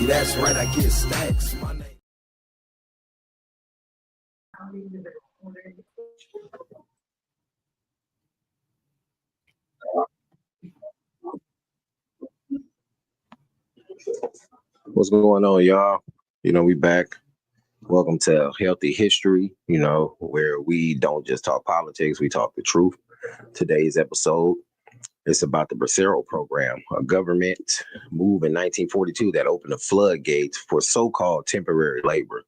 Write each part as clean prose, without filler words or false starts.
healthy. That's right, I get stacks. My name. What's going on, y'all? We back. Welcome to Healthy History, where we don't just talk politics, we talk the truth. Today's episode is about the Bracero Program, a government move in 1942 that opened the floodgates for so-called temporary labor.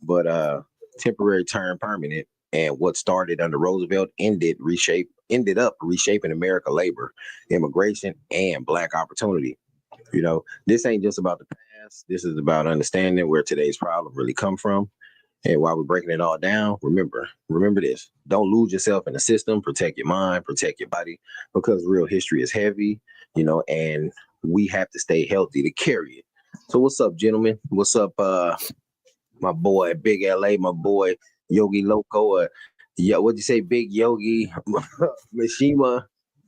But temporary turned permanent, and what started under Roosevelt ended up reshaping American labor, immigration, and Black opportunity. This ain't just about the past. This is about understanding where today's problem really come from. And while we're breaking it all down, remember this. Don't lose yourself in the system. Protect your mind, protect your body, because real history is heavy, and we have to stay healthy to carry it. So what's up, gentlemen? What's up, my boy, Big LA, my boy, Yogi Loco, what'd you say, Big Yogi Mishima?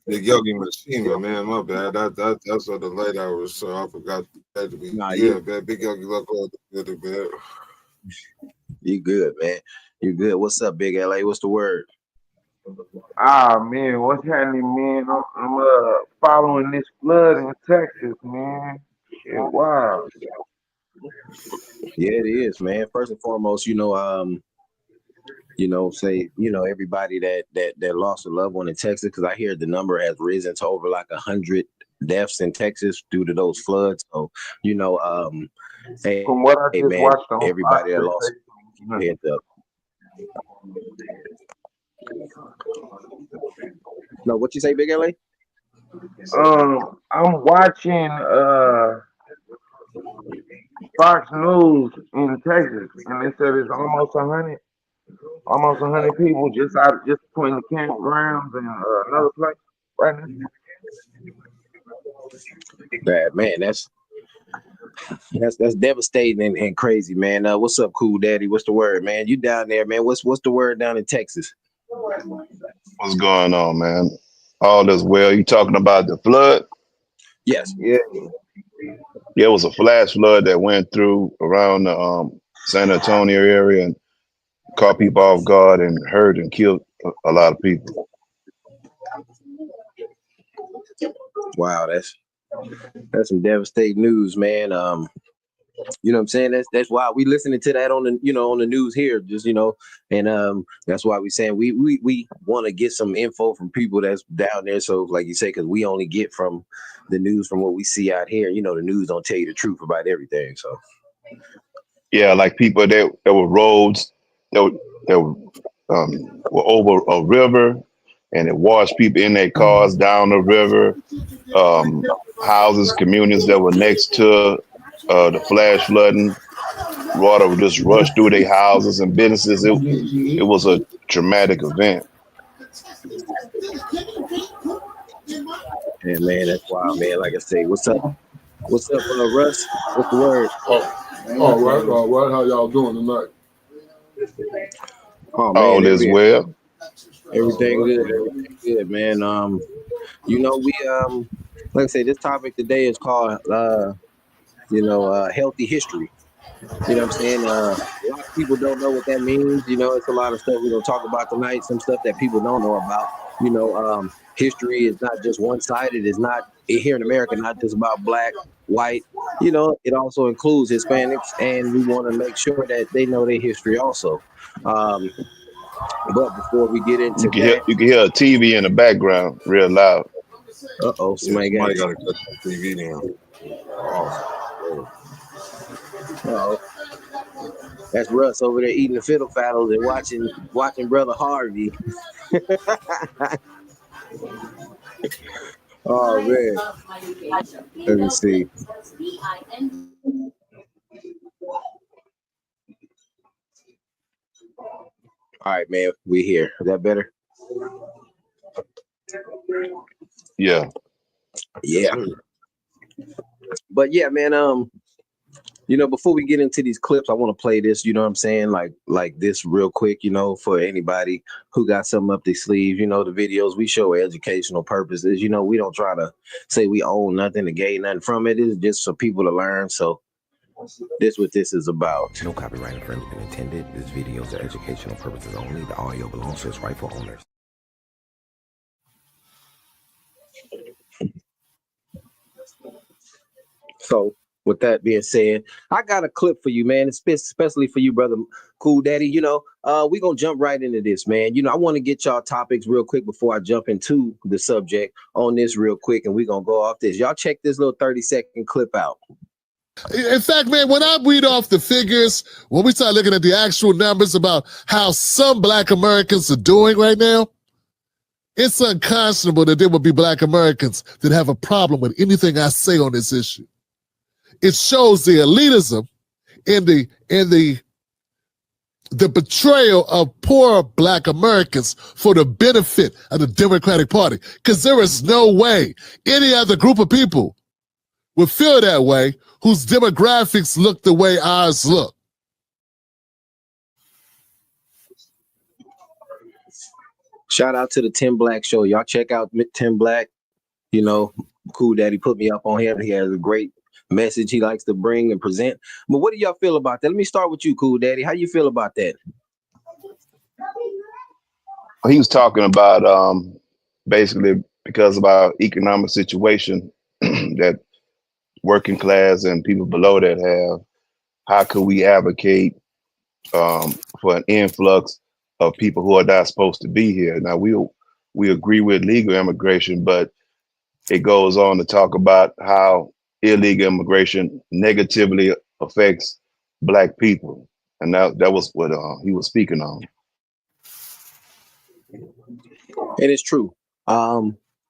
Big Yogi Mishima, man, my bad. That's what the late hours, so I forgot that to be. Man, Big Yogi Loco, man. You good, man. You good. What's up, Big LA? What's the word? Man, what's happening, man? I'm following this flood in Texas, man. Shit, wow. Yeah, it is, man. First and foremost, everybody that lost a loved one in Texas, because I hear the number has risen to over like 100 deaths in Texas due to those floods. So, hey, from what I just watched on everybody that lost heads up. No, what you say, Big LA? I'm watching Fox News in Texas, and they said it's almost 100 people just between the campgrounds and another place right now. Man, that's devastating and crazy, man. What's up, Cool Daddy? What's the word, man? You down there, man? What's the word down in Texas? What's going on, man? All is well. You talking about the flood? Yes. Yeah. Yeah, it was a flash flood that went through around the San Antonio area and caught people off guard and hurt and killed a lot of people. Wow, that's some devastating news, man. You know what I'm saying? That's why we listening to that on the news here, just and that's why we saying we want to get some info from people that's down there. So like you say, because we only get from the news from what we see out here. The news don't tell you the truth about everything. So yeah, like people that were roads that were over a river, and it washed people in their cars down the river. Houses, communities that were next to the flash flooding, water would just rush through their houses and businesses. It was a traumatic event. Yeah, man, that's wild, man. Like I say, what's up, Russ? What's the word? All right. How y'all doing tonight? Oh man, all is well. Everything good, man. We like I say, this topic today is called healthy history. You know what I'm saying? A lot of people don't know what that means. It's a lot of stuff we're gonna talk about tonight. Some stuff that people don't know about. History is not just one-sided. It's not here in America, not just about black, white. It also includes Hispanics, and we want to make sure that they know their history also. But before we get into you can hear a TV in the background real loud. Somebody got to cut the TV down. Oh, that's Russ over there eating the fiddle faddles and watching Brother Harvey. Oh man, let me see. All right, man, we here. Is that better? Yeah. But yeah, man, before we get into these clips, I want to play this, you know what I'm saying? Like this real quick, for anybody who got something up their sleeve. The videos we show are educational purposes. We don't try to say we own nothing to gain nothing from it. It's just for people to learn. So This what this is about. No copyright infringement intended. This video is for educational purposes only. The audio belongs to its rightful owners. So with that being said, I got a clip for you, man, especially for you, brother Cool Daddy. You know, we're gonna jump right into this, man. You know, I want to get y'all topics real quick before I jump into the subject on this real quick, and we're gonna go off this. Y'all check this little 30-second clip out. In fact, man, when I read off the figures, when we start looking at the actual numbers about how some Black Americans are doing right now, it's unconscionable that there would be Black Americans that have a problem with anything I say on this issue. It shows the elitism and the betrayal of poor Black Americans for the benefit of the Democratic Party. Because there is no way any other group of people would feel that way whose demographics look the way ours look. Shout out to the Tim Black Show. Y'all check out Tim Black. You know, Cool Daddy put me up on him. He has a great message he likes to bring and present. But what do y'all feel about that? Let me start with you, Cool Daddy. How you feel about that? He was talking about basically because of our economic situation that working class and people below that have, how could we advocate for an influx of people who are not supposed to be here? Now, we agree with legal immigration, but it goes on to talk about how illegal immigration negatively affects Black people. And that was what he was speaking on. It is true.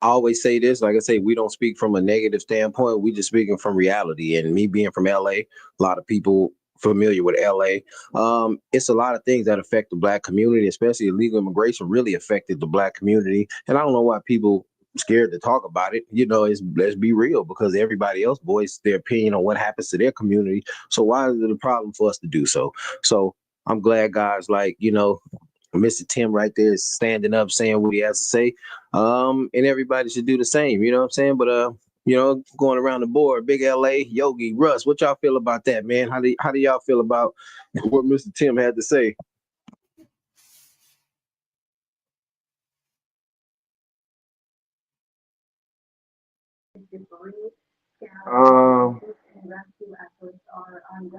I always say this, like I say, we don't speak from a negative standpoint. We just speaking from reality. And me being from LA, a lot of people familiar with LA. It's a lot of things that affect the Black community, especially illegal immigration really affected the Black community. And I don't know why people scared to talk about it. You know, let's be real, because everybody else voiced their opinion on what happens to their community. So why is it a problem for us to do so? So I'm glad guys like, you know, Mr. Tim right there is standing up saying what he has to say. And everybody should do the same, you know what I'm saying? But you know, going around the board, Big LA, Yogi, Russ, what y'all feel about that, man? How do y'all feel about what Mr. Tim had to say?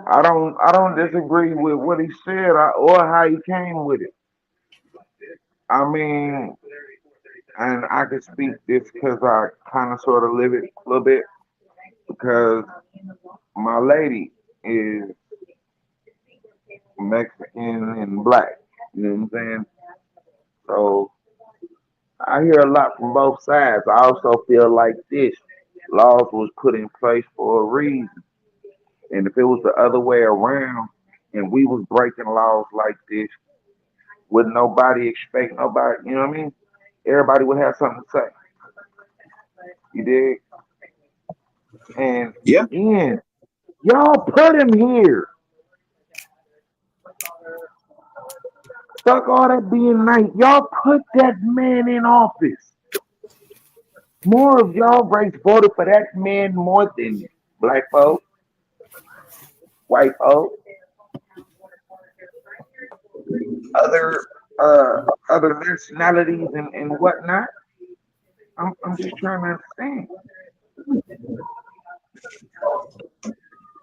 I don't disagree with what he said or how he came with it. I mean, and I can speak this because I kind of sort of live it a little bit, because my lady is Mexican and Black. You know what I'm saying? So I hear a lot from both sides. I also feel like this laws was put in place for a reason. And if it was the other way around and we was breaking laws like this, would nobody expect nobody, you know what I mean? Everybody would have something to say. You dig? And Yeah. again, y'all put him here. Fuck all that being nice. Y'all put that man in office. More of y'all race voted for that man more than Black folk, white folk, other nationalities and whatnot. I'm just trying to understand.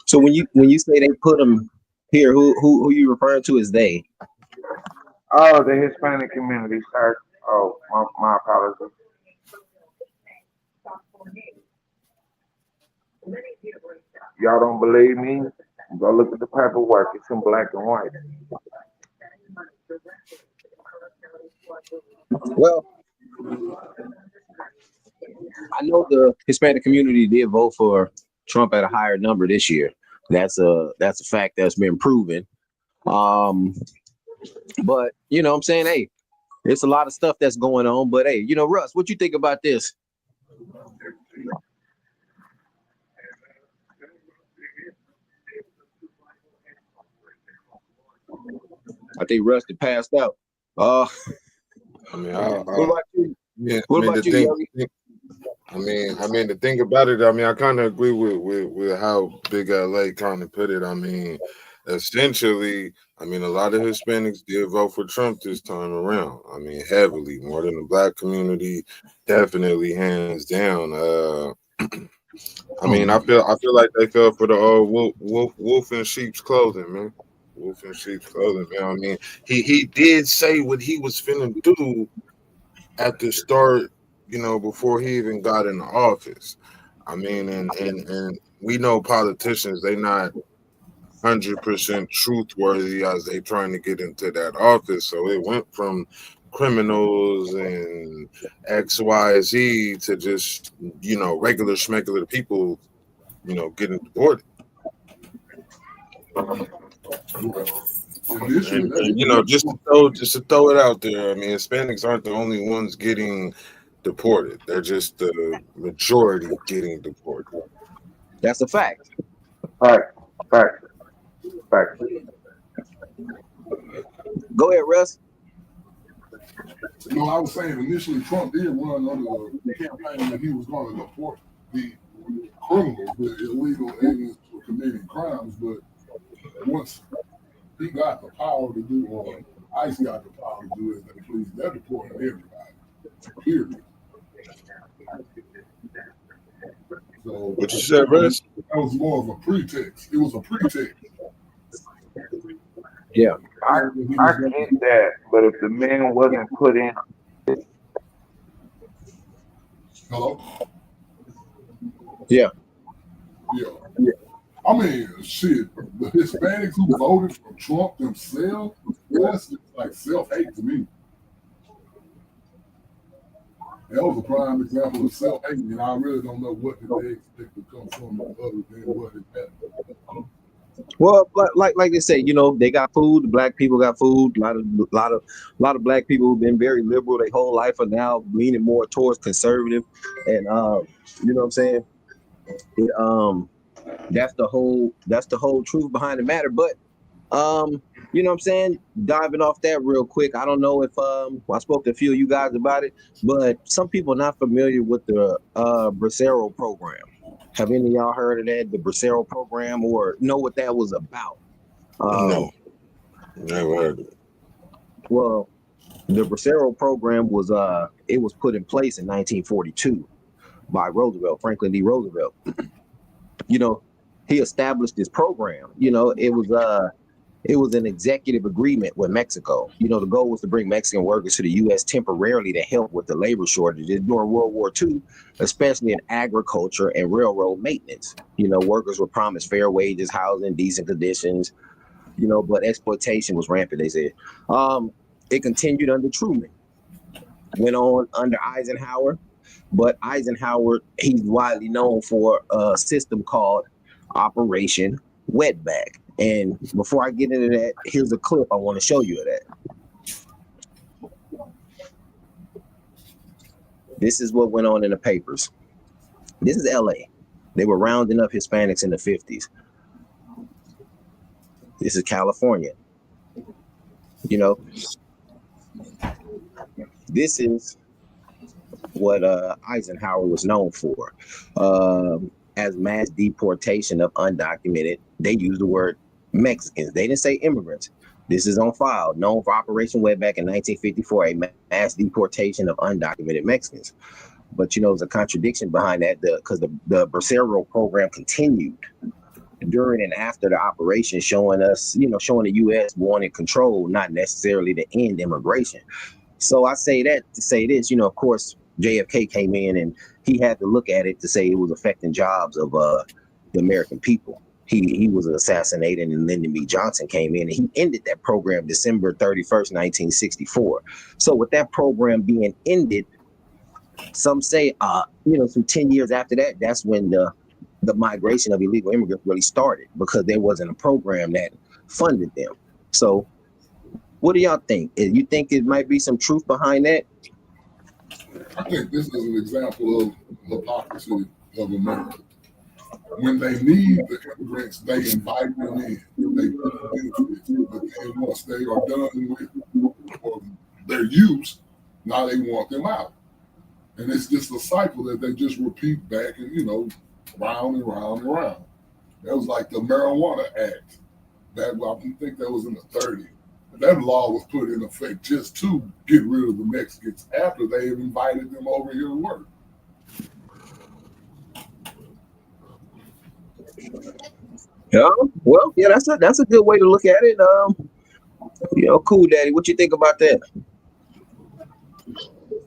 So when you say they put them here, who you referring to as they? Oh, the Hispanic community, sir. Oh, my apologies. Y'all don't believe me? Go look at the paperwork. It's in black and white. Well, I know the Hispanic community did vote for Trump at a higher number this year. That's a fact that's been proven. But you know what I'm saying, hey, it's a lot of stuff that's going on. But hey, you know, Russ, what you think about this? I think Russ passed out. I mean, what about you? yeah, What about you, Yogi? The thing about it, I kind of agree with how Big LA kind of put it. Essentially, a lot of Hispanics did vote for Trump this time around. Heavily, more than the black community, definitely hands down. I feel like they fell for the old wolf in sheep's clothing, man. Wolf in sheep's clothing, man. He did say what he was finna do at the start, before he even got in the office. And we know politicians, they not 100% truthworthy as they trying to get into that office. So it went from criminals and XYZ to just, regular schmegular people, getting deported. And just to throw it out there, Hispanics aren't the only ones getting deported. They're just the majority getting deported. That's a fact. Fact. Go ahead, Russ. I was saying initially Trump did run under the campaign that he was going to deport the criminals, the illegal aliens for committing crimes. But once he got the power to do, or ICE got the power to do as they please, they're deporting everybody. Period. So what you said, Russ? That was more of a pretext. It was a pretext. Yeah. I get that, but if the man wasn't put in. Hello? Yeah. Shit, the Hispanics who voted for Trump themselves, that's just like self-hate to me. That was a prime example of self-hate, and I really don't know what did they expect to come from other than what it happened. Well, like they say, they got food. The black people got food. A lot of black people who've been very liberal their whole life are now leaning more towards conservative, and you know what I'm saying? That's the whole truth behind the matter. But you know what I'm saying? Diving off that real quick, I don't know if I spoke to a few of you guys about it, but some people are not familiar with the Bracero Program. Have any of y'all heard of that, the Bracero Program, or know what that was about? No, never heard of it. Well, the Bracero Program was it was put in place in 1942 by Roosevelt, Franklin D. Roosevelt. He established this program. It was an executive agreement with Mexico. The goal was to bring Mexican workers to the U.S. temporarily to help with the labor shortages during World War II, especially in agriculture and railroad maintenance. Workers were promised fair wages, housing, decent conditions, but exploitation was rampant, they said. It continued under Truman, went on under Eisenhower, but Eisenhower, he's widely known for a system called Operation Wetback. And before I get into that, here's a clip I want to show you of that. This is what went on in the papers. This is LA. They were rounding up Hispanics in the 50s. This is California. This is what Eisenhower was known for. As mass deportation of undocumented, they used the word Mexicans. They didn't say immigrants. This is on file. Known for Operation Wetback in 1954, a mass deportation of undocumented Mexicans. But there's a contradiction behind that because the Bracero Program continued during and after the operation, showing the U.S. wanted control, not necessarily to end immigration. So I say that to say this, of course, JFK came in and he had to look at it to say it was affecting jobs of the American people. He was assassinated, and Lyndon B. Johnson came in and he ended that program December 31st, 1964. So with that program being ended, some say, some 10 years after that, that's when the migration of illegal immigrants really started, because there wasn't a program that funded them. So what do y'all think? You think it might be some truth behind that? I think this is an example of hypocrisy of America. When they need the immigrants, they invite them in. They put benefits, but then once they are done with their use, now they want them out. And it's just a cycle that they just repeat back and, round and round and round. That was like the Marijuana Act. That I think that was in the 30s. That law was put in effect just to get rid of the Mexicans after they had invited them over here to work. Yeah, well, yeah, that's a good way to look at it. Cool, Daddy. What you think about that?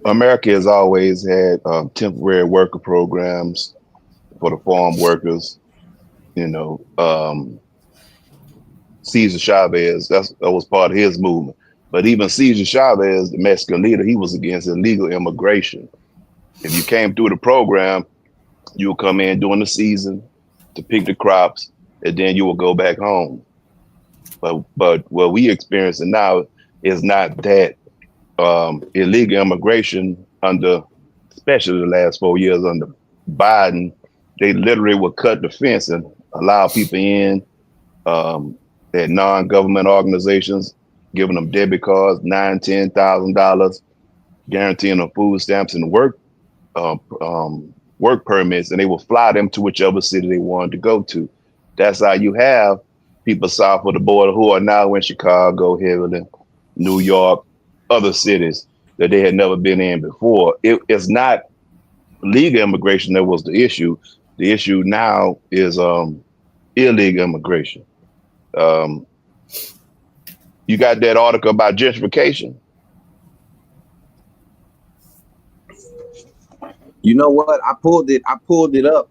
America has always had temporary worker programs for the farm workers. Cesar Chavez, that was part of his movement. But even Cesar Chavez, the Mexican leader, he was against illegal immigration. If you came through the program, you would come in during the season to pick the crops, and then you will go back home. But what we experiencing now is not that illegal immigration under, especially the last 4 years under Biden. They literally would cut the fence and allow people in. At non-government organizations, giving them debit cards, $9,000, $10,000, guaranteeing them food stamps and work permits, and they will fly them to whichever city they wanted to go to. That's how you have people south of the border who are now in Chicago, heavily, New York, other cities that they had never been in before. It's not legal immigration that was the issue. The issue now is illegal immigration. You got that article about gentrification? You know what? I pulled it up.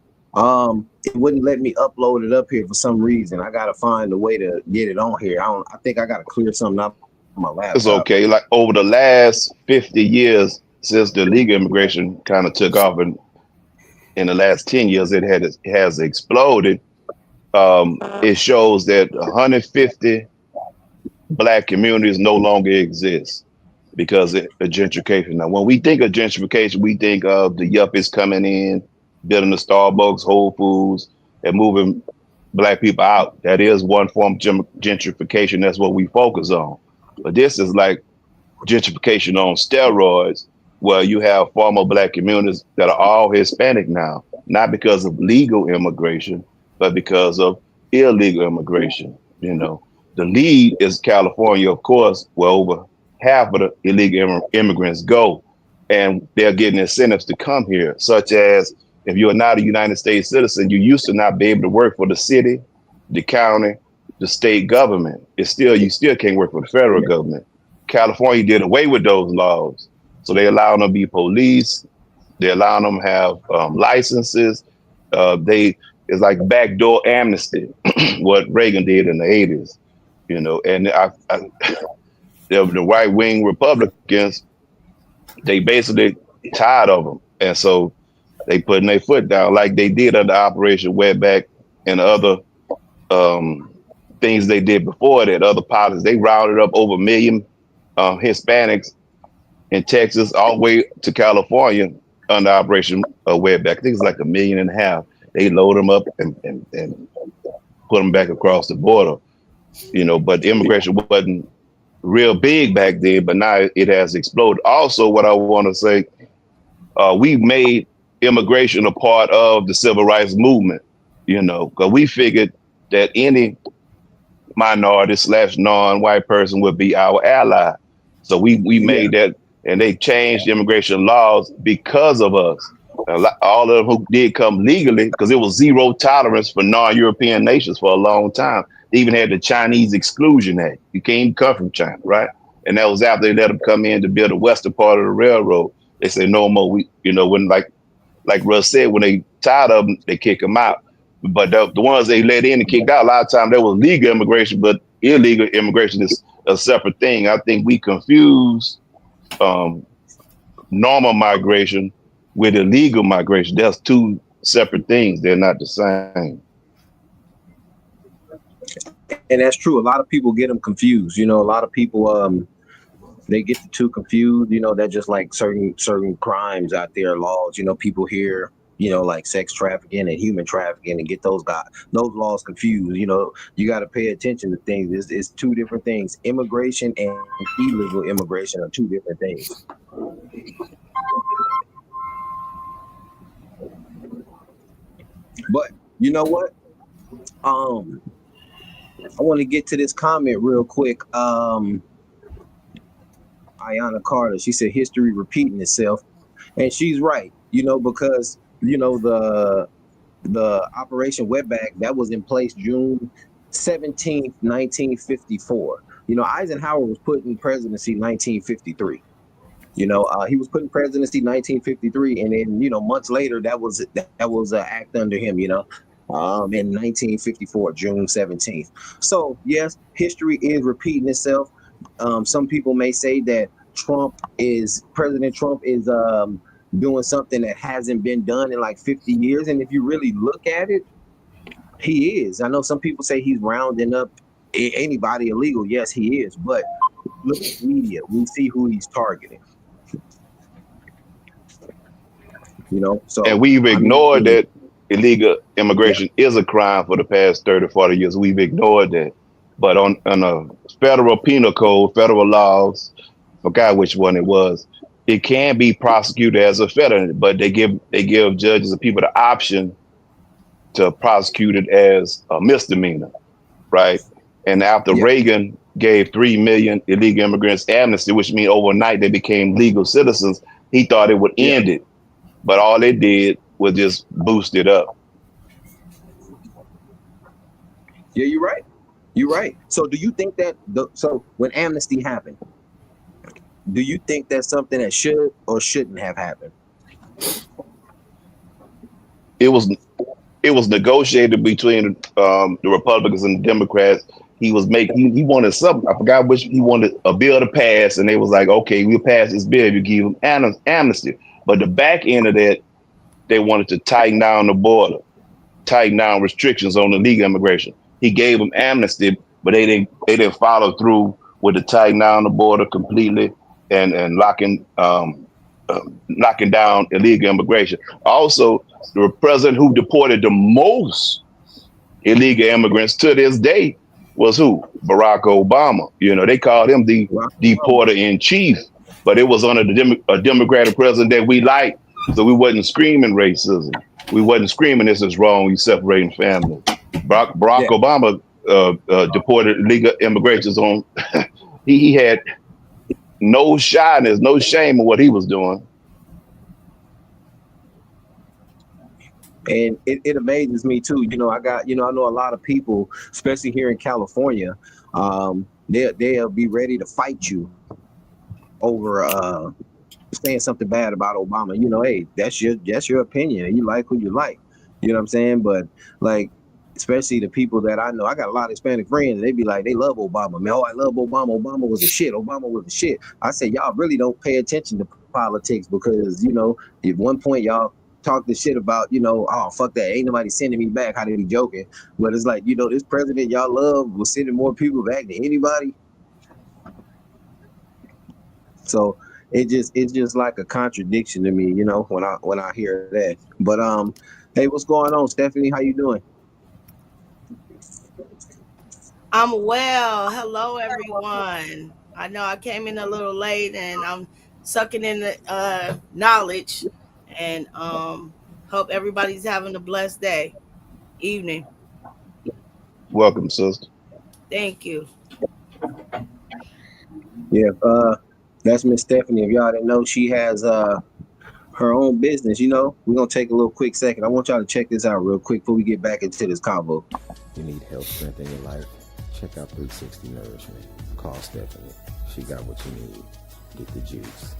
It wouldn't let me upload it up here for some reason. I gotta find a way to get it on here. I think I gotta clear something up on my laptop. It's okay. Like over the last 50 years since the legal immigration kind of took off, and in the last 10 years it has exploded. It shows that 150 Black communities no longer exist because of gentrification. Now, when we think of gentrification, we think of the yuppies coming in, building the Starbucks, Whole Foods, and moving Black people out. That is one form of gentrification. That's what we focus on. But this is like gentrification on steroids, where you have former Black communities that are all Hispanic now, not because of legal immigration, but because of illegal immigration. The lead is California, of course, where over half of the illegal immigrants go, and they're getting incentives to come here, such as if you're not a United States citizen, you used to not be able to work for the city, the county, the state government. You still can't work for the federal government. California did away with those laws. So they allow them to be police. They allow them to have licenses. It's like backdoor amnesty, what Reagan did in the 80s. And the right-wing Republicans, they basically tired of them. And so they putting their foot down like they did under Operation Wetback and other things they did before that, other policies. They rounded up over 1 million Hispanics in Texas all the way to California under Operation Wetback. I think it's like 1.5 million. They load them up and put them back across the border. But immigration wasn't real big back then, but now it has exploded. Also, what I want to say, we made immigration a part of the civil rights movement, because we figured that any minority / non-white person would be our ally. So we made that, and they changed immigration laws because of us. All of them who did come legally, because it was zero tolerance for non-European nations for a long time. They even had the Chinese Exclusion Act. You can't even come from China, right? And that was after they let them come in to build the western part of the railroad. They say no more. When like Russ said, when they tired of them, they kick them out. But the ones they let in and kicked out, a lot of times there was legal immigration, but illegal immigration is a separate thing. I think we confuse normal migration with illegal migration. That's two separate things. They're not the same. And that's true. A lot of people get them confused. A lot of people, they get the two confused. They're just like certain crimes out there, laws. People hear, like sex trafficking and human trafficking, and get those laws confused. You got to pay attention to things. It's two different things. Immigration and illegal immigration are two different things. But you know what? I want to get to this comment real quick. Ayana Carter, she said history repeating itself, and she's right. Because the Operation Wetback that was in place June 17th, 1954. Eisenhower was put in presidency 1953. He was put in presidency 1953, and then months later that was an act under him. In 1954, June 17th. So yes, history is repeating itself. Some people may say that President Trump is doing something that hasn't been done in like 50 years, and if you really look at it, he is. I know some people say he's rounding up anybody illegal. Yes, he is, but look at the media. We see who he's targeting. So And we've ignored that illegal immigration is a crime for the past 30, 40 years. We've ignored that. But on a federal penal code, federal laws, forgot which one it was, it can be prosecuted as a felony, but they give judges and people the option to prosecute it as a misdemeanor, right? And after Reagan gave 3 million illegal immigrants amnesty, which means overnight they became legal citizens, he thought it would end it. But all it did was just boost it up. Yeah, you're right. You're right. So do you think that so when amnesty happened, do you think that's something that should or shouldn't have happened? It was negotiated between the Republicans and the Democrats. He wanted something. I forgot which. He wanted a bill to pass, and they was like, okay, we'll pass this bill. You give him amnesty. But the back end of that, they wanted to tighten down the border, tighten down restrictions on illegal immigration. He gave them amnesty, but they didn't follow through with the tighten down the border completely and locking down illegal immigration. Also, the president who deported the most illegal immigrants to this day was who? Barack Obama. They called him the deporter in chief, but it was under a Democratic president that we liked, so we wasn't screaming racism. We wasn't screaming this is wrong. We separating families. Barack Obama deported illegal immigrants on. he had no shyness, no shame in what he was doing. And it amazes me too. I know a lot of people, especially here in California, they'll be ready to fight you over saying something bad about Obama. Hey, that's your opinion. You like who you like. You know what I'm saying? But like, especially the people that I know, I got a lot of Hispanic friends. They be like, they love Obama. Man, I love Obama. Obama was a shit. Obama was a shit. I say, y'all really don't pay attention to politics because at one point y'all talk this shit about, oh, fuck that. Ain't nobody sending me back. How they be joking? But it's like, this president y'all love was sending more people back than anybody. So it's just like a contradiction to me, when I hear that. But hey, what's going on, Stephanie? How you doing? I'm well. Hello, everyone. I know I came in a little late and I'm sucking in the knowledge and hope everybody's having a blessed day, evening. Welcome, sister. Thank you. Yeah, that's Miss Stephanie. If y'all didn't know, she has her own business. We're gonna take a little quick second. I want y'all to check this out real quick before we get back into this convo. You need health, strength in your life? Check out 360 Nourishment. Call Stephanie. She got what you need. Get the juice.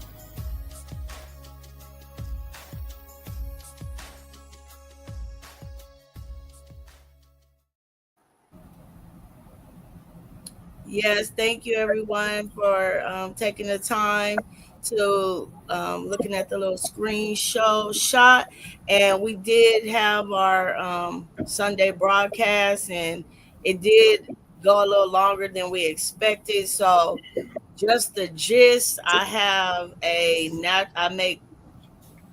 Yes, thank you everyone for taking the time to looking at the little screen shot. And we did have our Sunday broadcast, and it did go a little longer than we expected. So just the gist, I make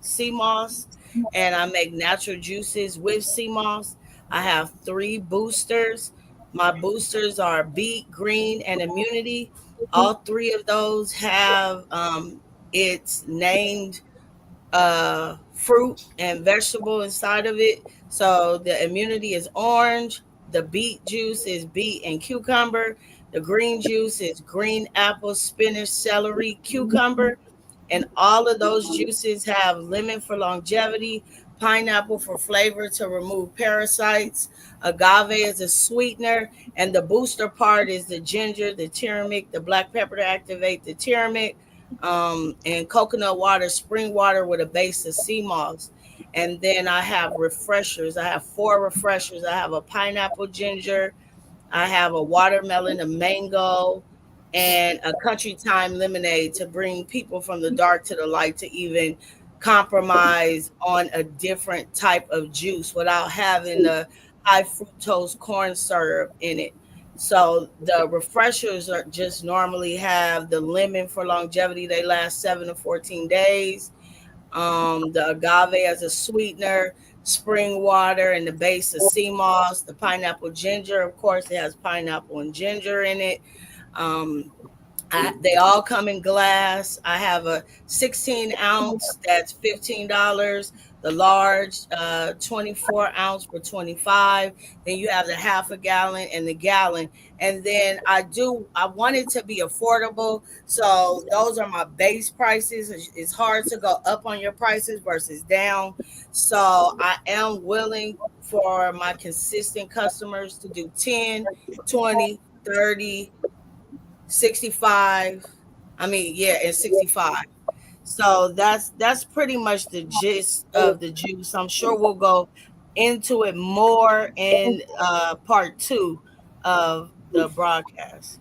sea moss and I make natural juices with sea moss. I have 3 boosters. My boosters are beet, green, and immunity. All 3 of those have it's named fruit and vegetable inside of it. So the immunity is orange. The beet juice is beet and cucumber. The green juice is green apple, spinach, celery, cucumber. And all of those juices have lemon for longevity, pineapple for flavor to remove parasites, agave is a sweetener, and the booster part is the ginger, the turmeric, the black pepper to activate the turmeric, and coconut water, spring water with a base of sea moss. And then I have refreshers. I have four refreshers. I have a pineapple ginger, I have a watermelon, a mango, and a country time lemonade to bring people from the dark to the light to even compromise on a different type of juice without having the high fructose corn syrup in it. So the refreshers are just normally have the lemon for longevity. They last 7 to 14 days. The agave as a sweetener, spring water, and the base of sea moss, the pineapple ginger. Of course, it has pineapple and ginger in it. Um, they all come in glass. I have a 16 ounce that's $15. The large 24 ounce for 25. Then you have the half a gallon and the gallon. And then I want it to be affordable. So those are my base prices. It's hard to go up on your prices versus down. So I am willing for my consistent customers to do 10, 20, 30, 65. I mean, yeah, and 65. So that's pretty much the gist of the juice. I'm sure we'll go into it more in part 2 of the broadcast.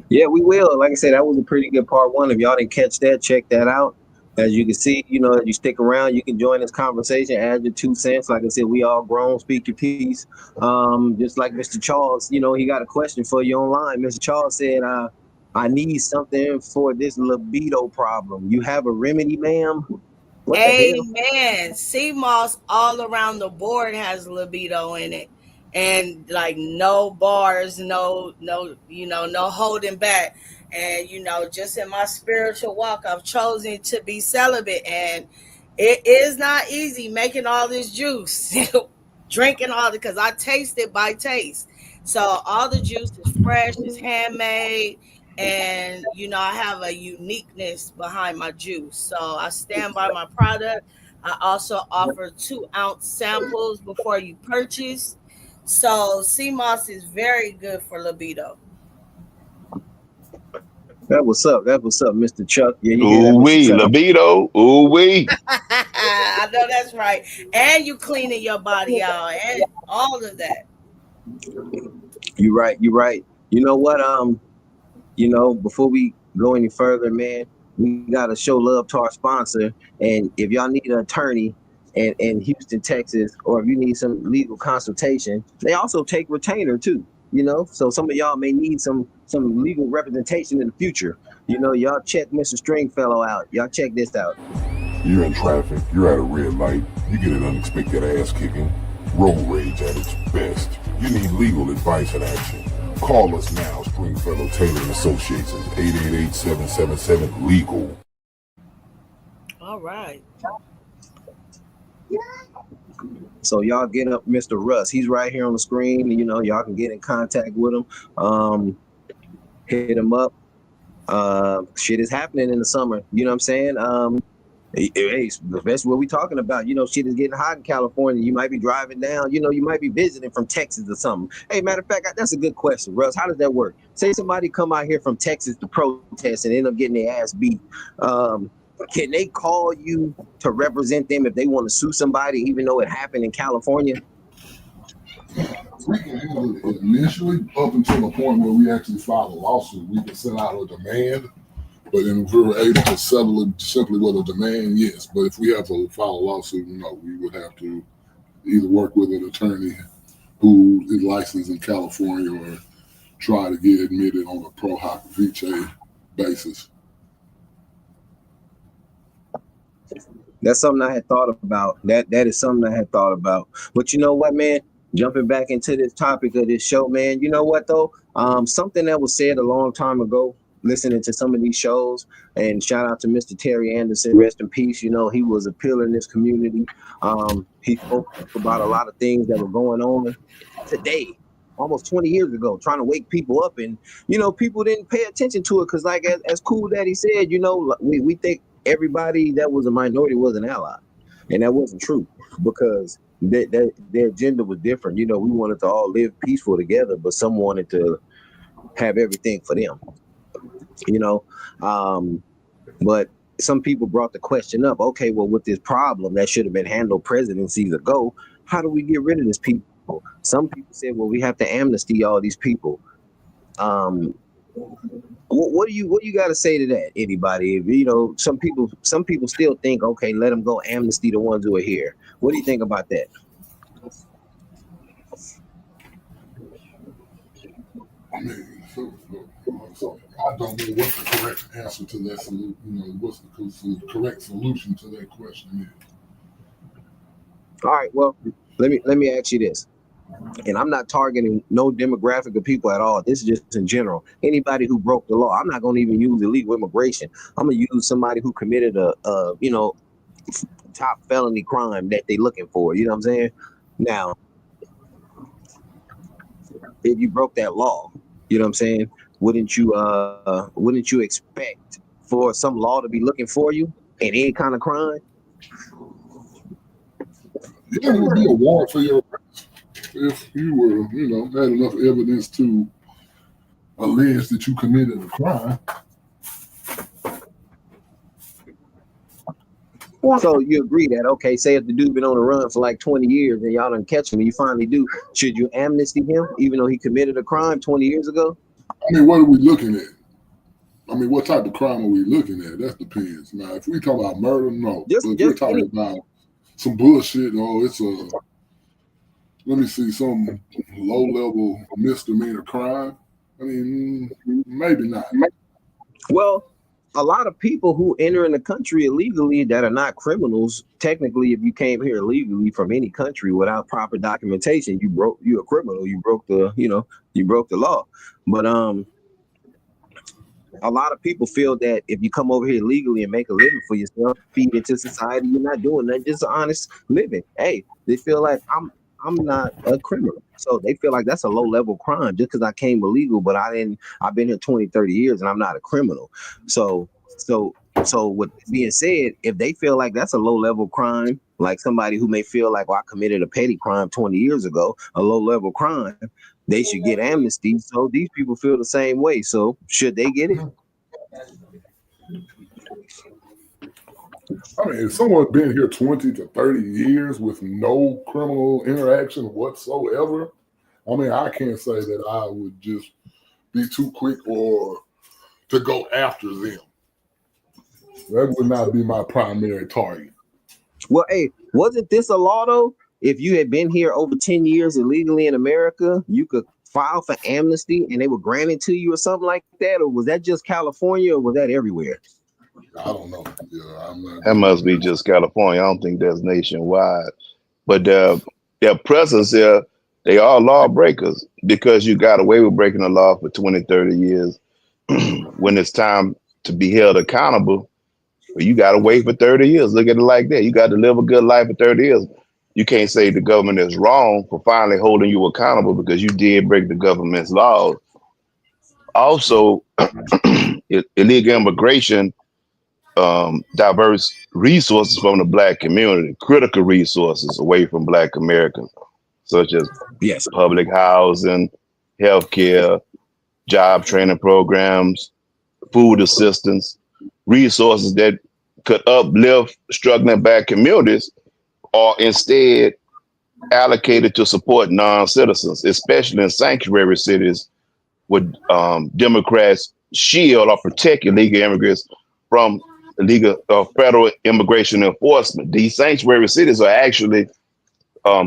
Yeah, we will. Like I said, that was a pretty good part one. If y'all didn't catch that, check that out. As you can see, as you stick around, you can join this conversation, add your 2 cents. Like I said, we all grown, speak your piece. Just like Mr. Charles, he got a question for you online. Mr. Charles said, I need something for this libido problem. You have a remedy, ma'am? What the hell? Amen. Sea moss all around the board has libido in it. And like no bars, no holding back. And just in my spiritual walk, I've chosen to be celibate. And it is not easy making all this juice, drinking all the because I taste it by taste. So all the juice is fresh, it's handmade, and I have a uniqueness behind my juice, so I stand by my product. I also offer 2 ounce samples before you purchase. So sea moss is very good for libido. That what's up, Mr. Chuck. Yeah, you hear that, Ooh Mr. wee, Chuck? libido. Ooh wee. I know that's right. And you cleaning your body out and all of that. You're right. You know what? Before we go any further, man, we gotta show love to our sponsor. And if y'all need an attorney in Houston, Texas, or if you need some legal consultation, they also take retainer too. So some of y'all may need some legal representation in the future. Y'all check Mr. Stringfellow out. Y'all check this out. You're in traffic, you're at a red light, you get an unexpected ass kicking, road rage at its best. You need legal advice and action. Call us now, Stringfellow Taylor and Associates, 888-777-LEGAL. All right. So y'all get up Mr. Russ. He's right here on the screen. Y'all can get in contact with him. Hit him up. Shit is happening in the summer. You know what I'm saying? Hey, that's what we're talking about. Shit is getting hot in California. You might be driving down. You might be visiting from Texas or something. Hey, matter of fact, that's a good question, Russ. How does that work? Say somebody come out here from Texas to protest and end up getting their ass beat. Can they call you to represent them if they want to sue somebody, even though it happened in California? We can handle it initially up until the point where we actually file a lawsuit. We can send out a demand, but then if we were able to settle it simply with a demand, yes. But if we have to file a lawsuit, no, we would have to either work with an attorney who is licensed in California or try to get admitted on a pro hoc vice basis. That's something I had thought about. That is something I had thought about. But you know what, man? Jumping back into this topic of this show, man. You know what though? Something that was said a long time ago, listening to some of these shows, and shout out to Mr. Terry Anderson, rest in peace. He was a pillar in this community. He spoke about a lot of things that were going on today, almost 20 years ago, trying to wake people up. And, people didn't pay attention to it because, like, as Cool Daddy said, we think everybody that was a minority was an ally. And that wasn't true because their agenda was different. We wanted to all live peaceful together, but some wanted to have everything for them, but some people brought the question up, okay, well, with this problem that should have been handled presidencies ago, how do we get rid of this people? Some people said, well, we have to amnesty all these people. What do you got to say to that, anybody? If, some people still think, okay, let them go amnesty the ones who are here. What do you think about that? I mean, so I don't know what the correct answer to that solution, what's the correct solution to that question is. All right, well, let me ask you this. And I'm not targeting no demographic of people at all. This is just in general. Anybody who broke the law. I'm not going to even use illegal immigration. I'm going to use somebody who committed a top felony crime that they're looking for. You know what I'm saying? Now, if you broke that law, you know what I'm saying? Wouldn't you expect for some law to be looking for you in any kind of crime? It would be a warrant for your arrest if you were, had enough evidence to allege that you committed a crime. So you agree that, okay, say if the dude been on the run for like 20 years and y'all done catch him and you finally do, should you amnesty him even though he committed a crime 20 years ago? I mean, what are we looking at? I mean, what type of crime are we looking at? That depends. Now, if we talk about murder, no. But if we're talking about some bullshit, it's some low-level misdemeanor crime. I mean, maybe not. Well, a lot of people who enter in the country illegally that are not criminals, technically, if you came here illegally from any country without proper documentation, you're a criminal. You broke the law. But a lot of people feel that if you come over here legally and make a living for yourself, feed into society, you're not doing that, just honest living. Hey, they feel like I'm not a criminal. So they feel like that's a low-level crime just because I came illegal, but I've been here 20, 30 years and I'm not a criminal. So with being said, if they feel like that's a low-level crime, like somebody who may feel like, well, I committed a petty crime 20 years ago, a low-level crime, they should get amnesty. So these people feel the same way. So should they get it? I mean, if someone's been here 20 to 30 years with no criminal interaction whatsoever, I mean, I can't say that I would just be too quick or to go after them. That would not be my primary target. Well, hey, wasn't this a law, though? If you had been here over 10 years illegally in America, you could file for amnesty and they would grant it to you or something like that? Or was that just California or was that everywhere? I don't know. Yeah, that must be just California. I don't think that's nationwide. But their presence here, they are lawbreakers because you got away with breaking the law for 20, 30 years. When it's time to be held accountable, you got to wait for 30 years. Look at it like that. You got to live a good life for 30 years. You can't say the government is wrong for finally holding you accountable because you did break the government's laws. Also, illegal immigration diverse resources from the Black community, critical resources away from Black Americans, such as public housing, healthcare, job training programs, food assistance, resources that could uplift struggling Black communities are instead allocated to support non-citizens, especially in sanctuary cities where Democrats shield or protect illegal immigrants from illegal federal immigration enforcement. These sanctuary cities are actually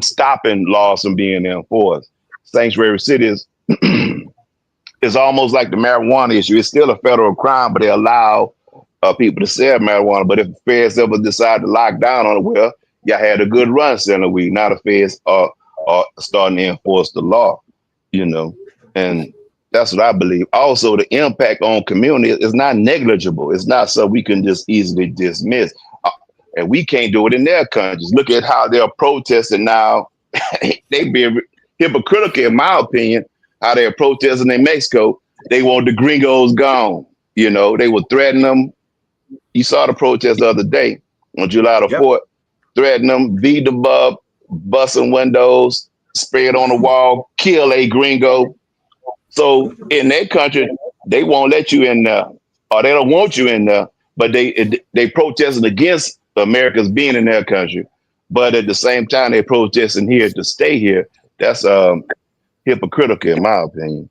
stopping laws from being enforced. Sanctuary cities is almost like the marijuana issue. It's still a federal crime, but they allow people to sell marijuana. But if the feds ever decide to lock down on it, well, y'all had a good run selling weed. Now the feds are starting to enforce the law, and that's what I believe. Also, the impact on community is not negligible. It's not something we can just easily dismiss. and we can't do it in their countries. Look at how they're protesting now. They being hypocritical, in my opinion, how they're protesting in Mexico. They want the gringos gone. You know, they were threatening them. You saw the protest the other day on July the Yep. 4th, threatening them, beat them up, busting windows, spray it on the wall, kill a gringo. So in their country, they won't let you in there, or they don't want you in there. But they protesting against Americans being in their country. But at the same time, they protesting here to stay here. That's hypocritical, in my opinion.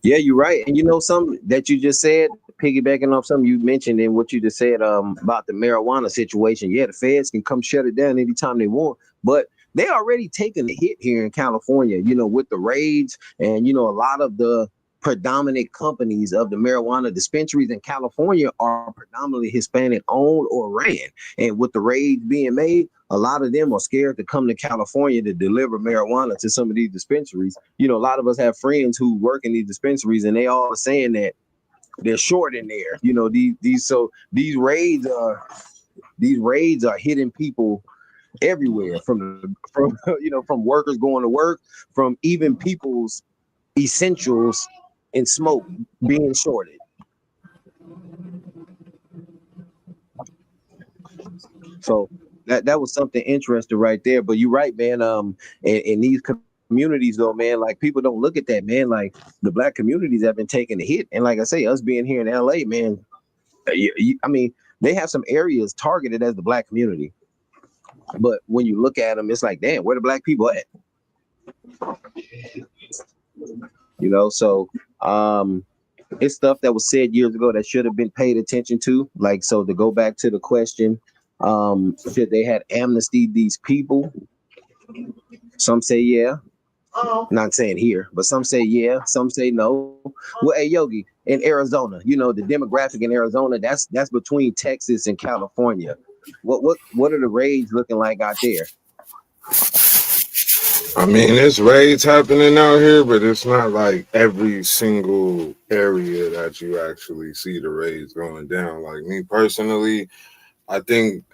Yeah, you're right. And you know something that you just said, piggybacking off something you mentioned in what you just said about the marijuana situation. Yeah, the feds can come shut it down anytime they want, but they already taken a hit here in California, you know, with the raids and, you know, a lot of the predominant companies of the marijuana dispensaries in California are predominantly Hispanic owned or ran. And with the raids being made, a lot of them are scared to come to California to deliver marijuana to some of these dispensaries. You know, a lot of us have friends who work in these dispensaries and they all are saying that they're short in there. You know, these raids are hitting people everywhere from you know, from workers going to work, from even people's essentials and smoke being shorted. So that was something interesting right there. But you're right, man. In these communities though, man, like people don't look at that, man. Like the black communities have been taking a hit. And like I say, us being here in LA, man, I mean, they have some areas targeted as the black community. But when you look at them, it's like, damn, where the black people at? You know, so it's stuff that was said years ago that should have been paid attention to. Like, so to go back to the question, should they had amnesty these people? Some say yeah. Not saying here, but some say yeah, some say no. Well, hey Yogi, in Arizona, you know, the demographic in Arizona, that's between Texas and California. What are the raids looking like out there? I mean, there's raids happening out here, but it's not like every single area that you actually see the raids going down. Like me personally, I think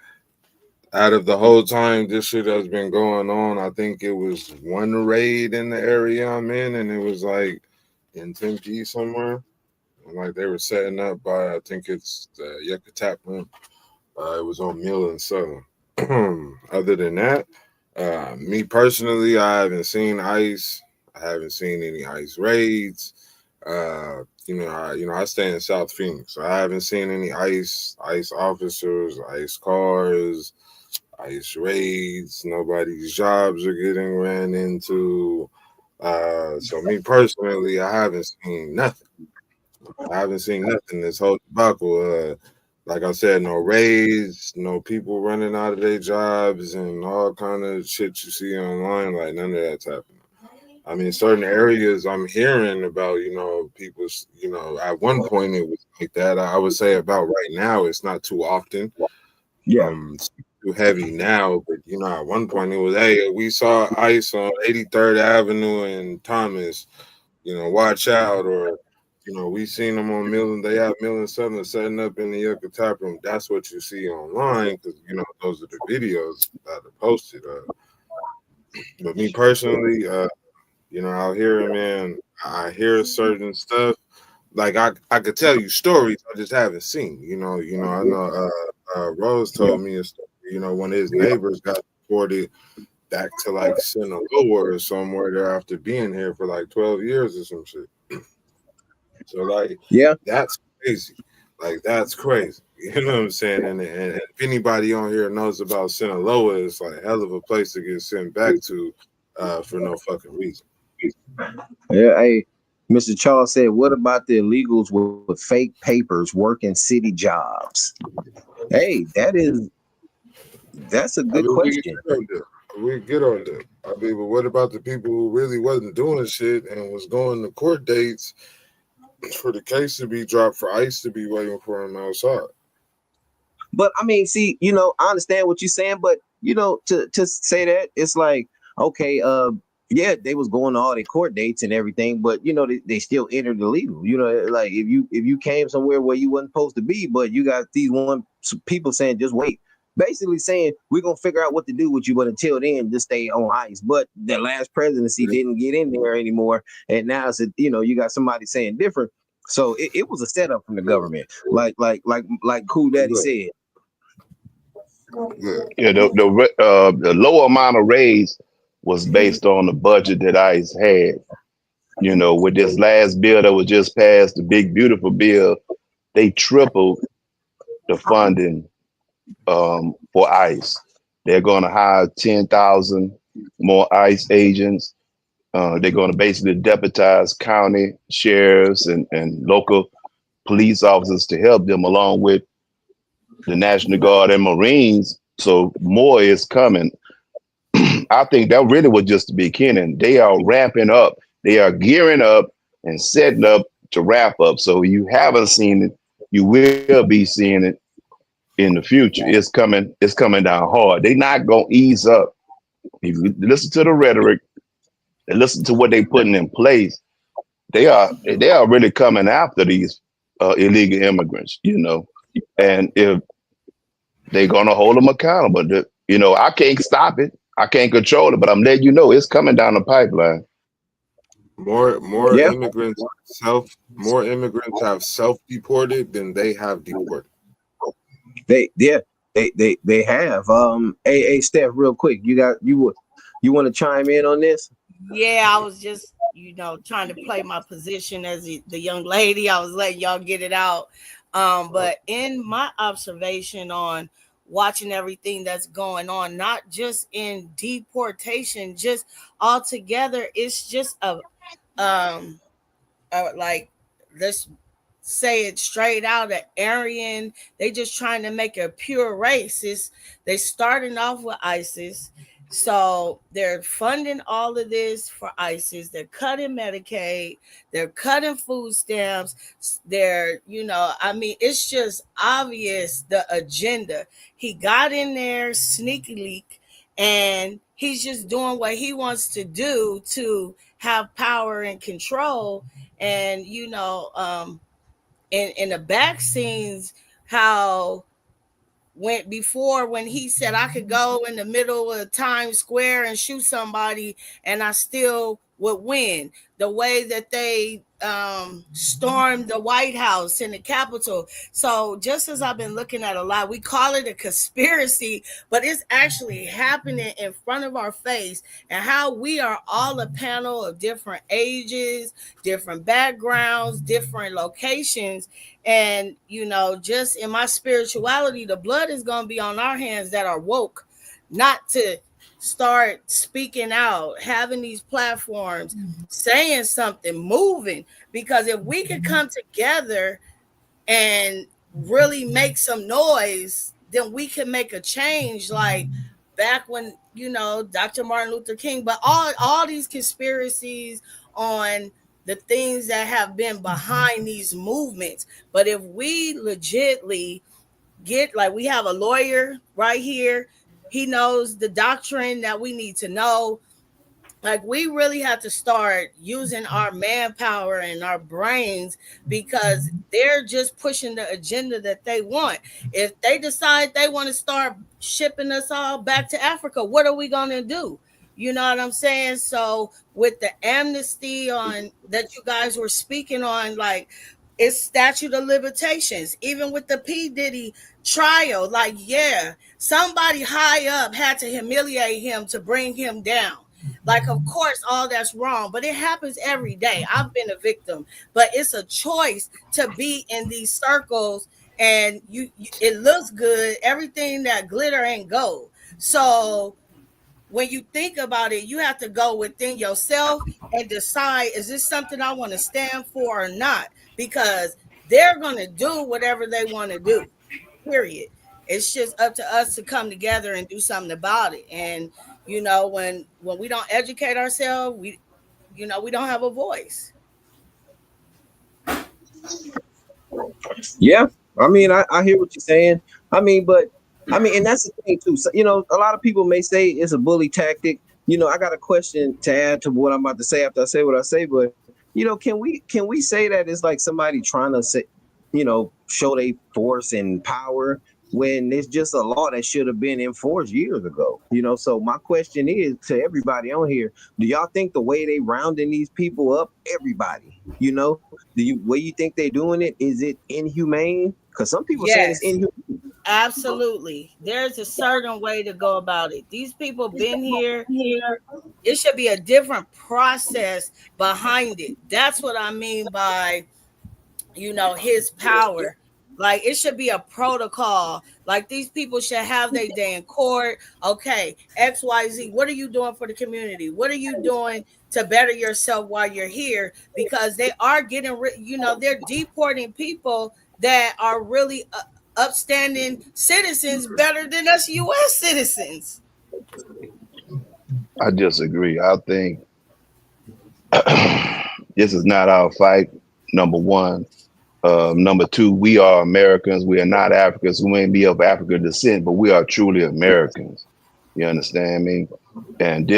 out of the whole time this shit has been going on, I think it was one raid in the area I'm in, and it was like in Tempe somewhere. And like they were setting up by, I think it's the Yucatán room. It was on Mill and Southern. Other than that, me personally, I haven't seen ICE. I haven't seen any ICE raids. I stay in South Phoenix, so I haven't seen any ICE officers, ICE cars, ICE raids. Nobody's jobs are getting ran into. So me personally, I haven't seen nothing. This whole debacle. Like I said, no raids, no people running out of their jobs, and all kind of shit you see online. Like none of that's happening. I mean, certain areas I'm hearing about, you know, people, you know, at one point it was like that. I would say about right now, it's not too often. Yeah. It's too heavy now, but you know, at one point it was, hey, we saw ICE on 83rd Avenue and Thomas, you know, watch out, or you know, we seen them on Millen. They have Millen Southern setting up in the Yucatán room. That's what you see online because you know those are the videos that are posted. But me personally, you know, out here, man, I hear certain stuff. Like I could tell you stories I just haven't seen. You know, I know Rose told me a story. You know, when his neighbors got deported back to like Sinaloa or somewhere there after being here for like 12 years or some shit. So like, yeah, that's crazy. Like that's crazy. You know what I'm saying? And if anybody on here knows about Sinaloa, it's like a hell of a place to get sent back to for no fucking reason. Yeah. Hey, Mr. Charles said, what about the illegals with fake papers working city jobs? Hey, that's a good question. We get on that. I mean, but what about the people who really wasn't doing shit and was going to court dates for the case to be dropped, for ICE to be waiting for them outside? But I mean, see, you know, I understand what you're saying, but you know, to say that, it's like, okay, yeah, they was going to all their court dates and everything, but you know, they still entered illegal. You know, like if you came somewhere where you wasn't supposed to be, but you got these people saying just wait, basically saying we're gonna figure out what to do with you, but until then, just stay on ice. But the last presidency didn't get in there anymore, and now it's you got somebody saying different. So it was a setup from the government, like Cool Daddy said. Yeah, the lower amount of raise was based on the budget that ICE had. With this last bill that was just passed, the big beautiful bill, they tripled the funding for ICE. They're going to hire 10,000 more ICE agents. They're going to basically deputize county sheriffs and local police officers to help them, along with the National Guard and Marines. So more is coming. I think that really was just the beginning. They are ramping up. They are gearing up and setting up to wrap up. So you haven't seen it. You will be seeing it in the future. It's coming down hard. They're not going to ease up. If you listen to the rhetoric and listen to what they're putting in place, they are really coming after these illegal immigrants, and if they're going to hold them accountable, I can't stop it. I can't control it, but I'm letting you know it's coming down the pipeline. More immigrants have self-deported than they have deported. They have. Hey, Steph, real quick, you want to chime in on this? Yeah, I was just trying to play my position as the young lady. I was letting y'all get it out. But in my observation on watching everything that's going on, not just in deportation, just altogether, it's just like, let's say it straight out, of Aryan. They just trying to make a pure race. They starting off with ISIS. So they're funding all of this for ISIS. They're cutting Medicaid. They're cutting food stamps. They're, it's just obvious the agenda. He got in there sneakily, and he's just doing what he wants to do to have power and control. And, in the back scenes, how when he said I could go in the middle of Times Square and shoot somebody and I still would win, the way that they stormed the White House and the Capitol. So just as I've been looking at a lot, we call it a conspiracy, but it's actually happening in front of our face, and how we are all a panel of different ages, different backgrounds, different locations. And, just in my spirituality, the blood is going to be on our hands that are woke, not to start speaking out, having these platforms, saying something, moving. Because if we could come together and really make some noise, then we can make a change. Like back when, Dr. Martin Luther King, but all these conspiracies on the things that have been behind these movements. But if we legitly get, like, we have a lawyer right here, he knows the doctrine that we need to know. Like, we really have to start using our manpower and our brains, because they're just pushing the agenda that they want. If they decide they want to start shipping us all back to Africa, what are we going to do? You know what I'm saying? So with the amnesty on that you guys were speaking on, like, it's statute of limitations. Even with the P. Diddy trial, like, yeah, somebody high up had to humiliate him to bring him down. Like, of course, all that's wrong, but it happens every day. I've been a victim, but it's a choice to be in these circles, and it looks good. Everything that glitter ain't gold. So when you think about it, you have to go within yourself and decide, is this something I want to stand for or not? Because they're going to do whatever they want to do, period. It's just up to us to come together and do something about it. And, when we don't educate ourselves, we don't have a voice. Yeah. I mean, I hear what you're saying. And that's the thing too. So, a lot of people may say it's a bully tactic. I got a question to add to what I'm about to say after I say what I say, but can we say that it's like somebody trying to say, show their force and power when it's just a law that should have been enforced years ago. So my question is to everybody on here, do y'all think the way they rounding these people up, everybody, way you think they doing it, is it inhumane? Because some people saying it's Yes, inhumane. absolutely. There's a certain way to go about it. These people been here. It should be a different process behind it. That's what I mean by, his power. Like, it should be a protocol. Like, these people should have their day in court. Okay, XYZ, what are you doing for the community? What are you doing to better yourself while you're here? Because they are getting they're deporting people that are really upstanding citizens, better than us US citizens. I disagree. I think this is not our fight. Number one. Number two, we are Americans. We are not Africans. We may be of African descent, but we are truly Americans. You understand me? And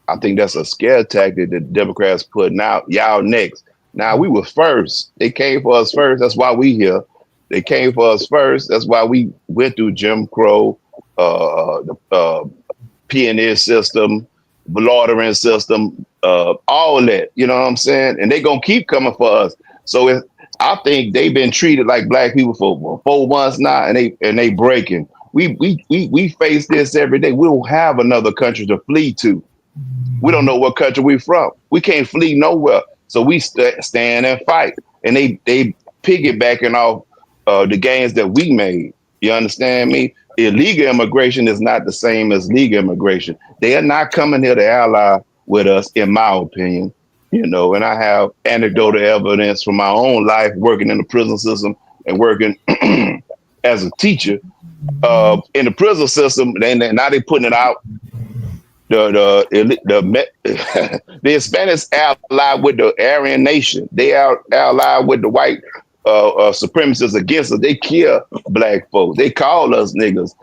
I think that's a scare tactic that Democrats putting out. Y'all next. Now, we were first. They came for us first. That's why we here. They came for us first. That's why we went through Jim Crow, the pioneer system, the loitering system, all that. You know what I'm saying? And they gonna keep coming for us. So I think they've been treated like black people for 4 months now, and they breaking. We face this every day. We don't have another country to flee to. We don't know what country we're from. We can't flee nowhere. So we stand and fight. And they piggybacking off the gains that we made. You understand me? Illegal immigration is not the same as legal immigration. They are not coming here to ally with us, in my opinion. And I have anecdotal evidence from my own life working in the prison system and working as a teacher in the prison system. Now they're putting it out. The Hispanics allied with the Aryan nation. They are allied with the white supremacists against us. They kill black folks. They call us niggas,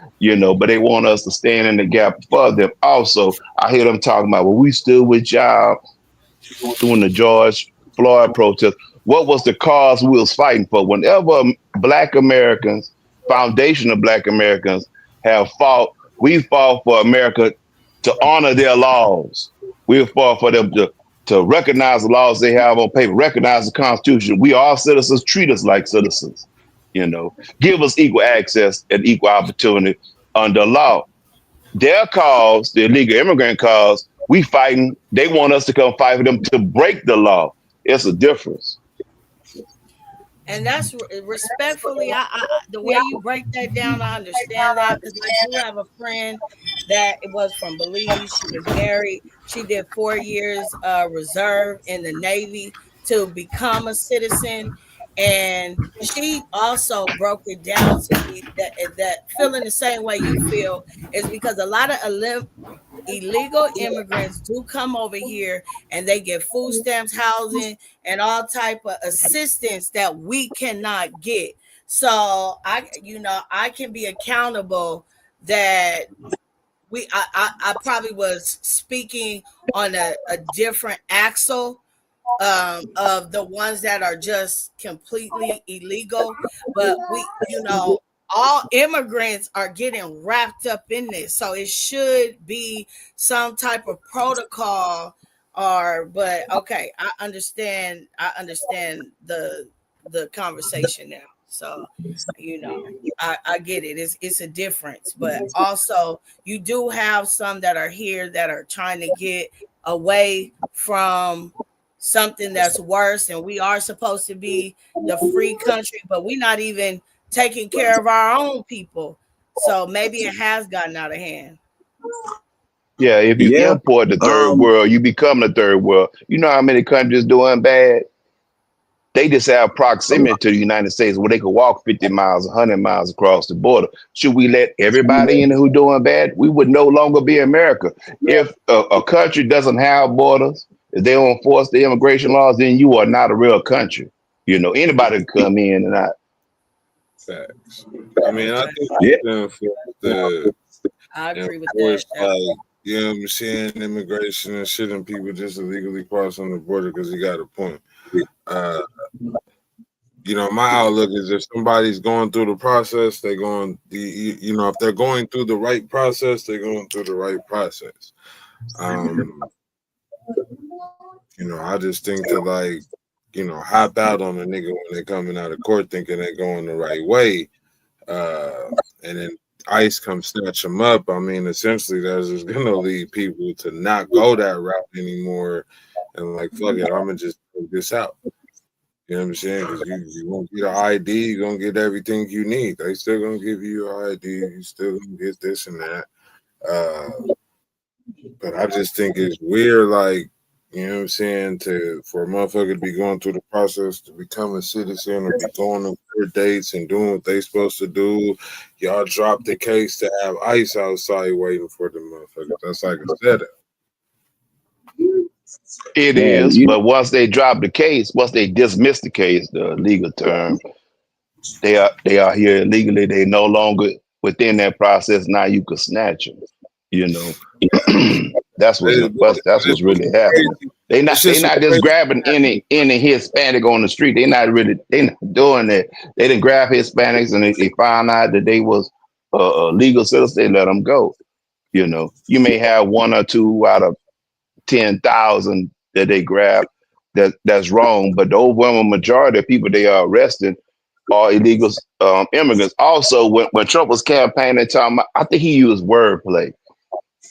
but they want us to stand in the gap for them. Also, I hear them talking about, well, we stood with y'all during the George Floyd protest. What was the cause we was fighting for? Whenever Black Americans, foundation of Black Americans have fought, we fought for America to honor their laws. We fought for them to recognize the laws they have on paper, recognize the Constitution. We are citizens, treat us like citizens, give us equal access and equal opportunity under law. Their cause, the illegal immigrant cause, we fighting. They want us to come fight for them to break the law. It's a difference. And that's respectfully, the way you break that down, I understand that, because I do have a friend that it was from Belize. She was married. She did 4 years reserve in the Navy to become a citizen. And she also broke it down to me that feeling the same way you feel is because a lot of illegal immigrants do come over here and they get food stamps, housing, and all type of assistance that we cannot get. So I can be accountable that I probably was speaking on a different axle of the ones that are just completely illegal, but all immigrants are getting wrapped up in this, so it should be some type of protocol. But okay, I understand the conversation now. So I get it. It's a difference, but also you do have some that are here that are trying to get away from something that's worse, and we are supposed to be the free country, but we're not even taking care of our own people. So maybe it has gotten out of hand. Yeah, if you import the third world, you become the third world. You know how many countries doing bad? They just have proximity to the United States where they could walk 50 miles, 100 miles across the border. Should we let everybody in who doing bad? We would no longer be America. If a country doesn't have borders, if they don't enforce the immigration laws, then you are not a real country. Anybody can come in and out. Facts. I mean, I think I agree with that. Like, you know what I'm saying? Immigration and shit, and people just illegally cross on the border because he got a point. you know, my outlook is if somebody's going through the process, they're going, you know, if they're going through the right process, they're going through the right process. You know, I just think to like, you know, hop out on a nigga when they're coming out of court thinking they're going the right way, and then ICE comes snatch them up. I mean, essentially, that's just gonna lead people to not go that route anymore, and like, fuck it, I'm gonna just take this out. You know what I'm saying? Because you won't get an ID, you're gonna get everything you need. They still gonna give you your ID, you still gonna get this and that. But I just think it's weird, like, you know what I'm saying, for a motherfucker to be going through the process to become a citizen or be going on court dates and doing what they supposed to do. Y'all drop the case to have ICE outside waiting for the motherfuckers. That's like a setup. It Man, is, but once they drop the case, once they dismiss the case, the legal term, they are here illegally. They no longer within that process. Now you could snatch them. You know, that's what's really happening. They not just grabbing any Hispanic on the street. They not doing that. They didn't grab Hispanics and they found out that they was a legal citizen. They let them go. You know, you may have one or two out of 10,000 that they grab that's wrong, but the overwhelming majority of people they are arresting are illegal immigrants. Also, when Trump was campaigning, I think he used wordplay.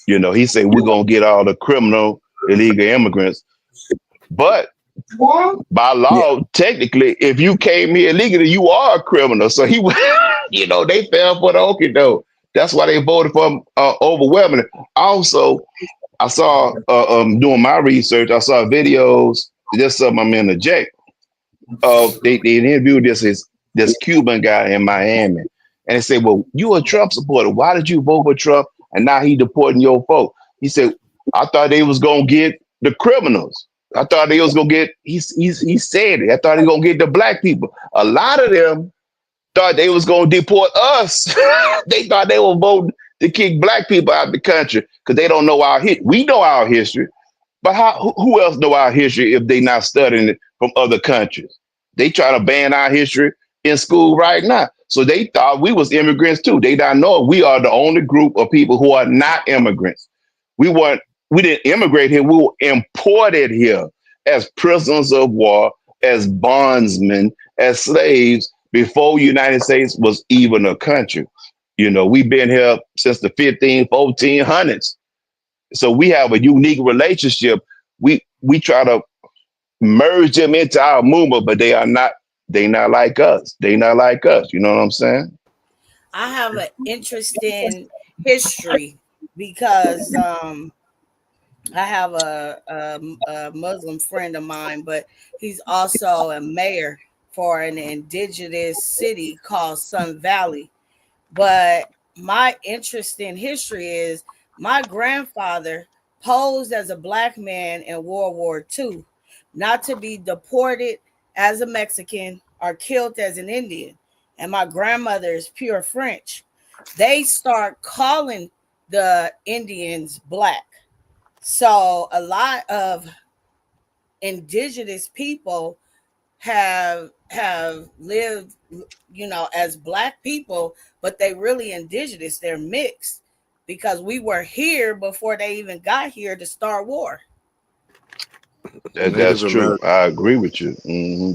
You know, he said we're gonna get all the criminal illegal immigrants, but by law, technically, if you came here illegally, you are a criminal. So he, you know, they fell for the okie doke. That's why they voted for him overwhelmingly. Also, I saw doing my research, I saw videos. Just something I'm in the jet. They interviewed this Cuban guy in Miami, and they said, "Well, you a Trump supporter. Why did you vote for Trump? And now he deporting your folk?" He said, "I thought they was gonna get the criminals. I thought they was gonna get." He said it. I thought he was gonna get the black people. A lot of them thought they was gonna deport us. They thought they were voting to kick black people out of the country because they don't know our history. We know our history, but who else know our history if they not studying it from other countries? They try to ban our history in school right now. So they thought we was immigrants too. They don't know we are the only group of people who are not immigrants. We didn't immigrate here. We were imported here as prisoners of war, as bondsmen, as slaves before the United States was even a country. You know, we've been here since the 1400s. So we have a unique relationship. We try to merge them into our movement, but they not like us. They not like us. You know what I'm saying? I have an interesting history because I have a Muslim friend of mine, but he's also a mayor for an indigenous city called Sun Valley. But my interest in history is my grandfather posed as a black man in World War II, not to be deported as a Mexican or killed as an Indian. And my grandmother is pure French. They start calling the Indians black. So a lot of indigenous people have lived, you know, as black people, but they really indigenous. They're mixed because we were here before they even got here to start war. That's true. I agree with you.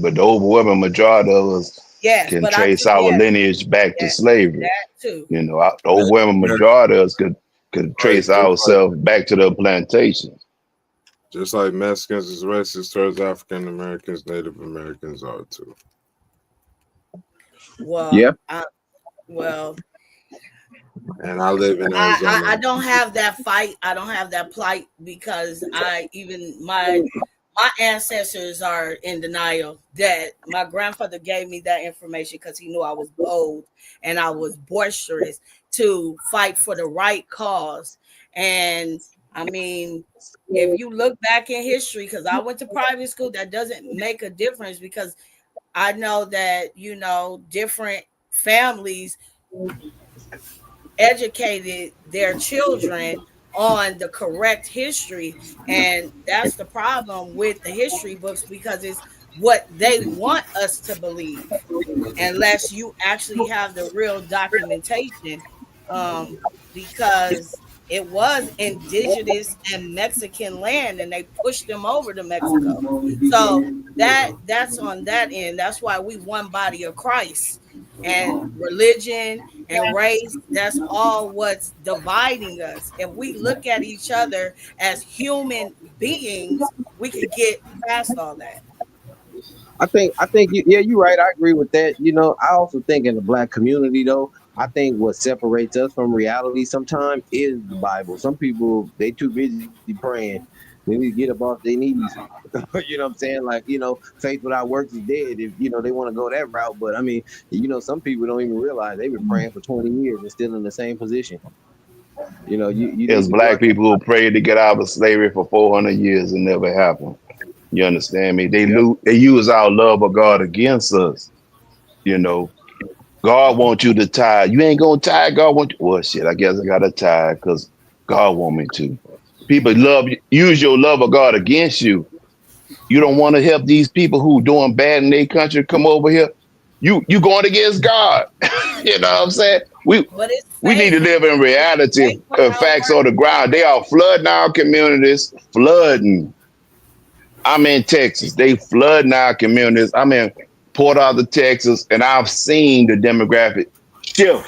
But the overwhelming majority of us can trace our lineage back to slavery. That too. You know, the overwhelming majority of us could trace ourselves back to the plantations. Just like Mexicans is racist towards African Americans, Native Americans are too. Well, yeah. And I live in Arizona. I don't have that fight. I don't have that plight because my ancestors are in denial that my grandfather gave me that information because he knew I was bold and I was boisterous to fight for the right cause. And I mean, if you look back in history, because I went to private school, that doesn't make a difference because I know that, you know, different families educated their children on the correct history. And that's the problem with the history books because it's what they want us to believe, unless you actually have the real documentation, because it was indigenous and Mexican land and they pushed them over to Mexico. So that's on that end. That's why we one body of Christ, and religion and race, that's all what's dividing us. If we look at each other as human beings, we could get past all that. I think yeah, you're right. I agree with that. I also think in the black community though, I think what separates us from reality sometimes is the Bible. Some people they too busy praying. They need to get up off their knees. You know what I'm saying? Like, faith without works is dead if they want to go that route. But I mean, some people don't even realize they've been praying for 20 years and still in the same position. You There's need to go black out there. people who prayed to get out of slavery for 400 years and never happened. You understand me? Yep. They use our love of God against us. You know, God wants you to tithe. You ain't gonna tithe. God wants you. Well, shit. I guess I gotta tithe because God want me to. People use your love of God against you. You don't want to help these people who doing bad in their country come over here. You going against God. You know what I'm saying? But it's We need to faith. live in reality. Faith without Facts on works the is ground. They are flooding our communities. Flooding. I'm in Texas. They flooding our communities. I'm in Port Arthur, Texas, and I've seen the demographic shift.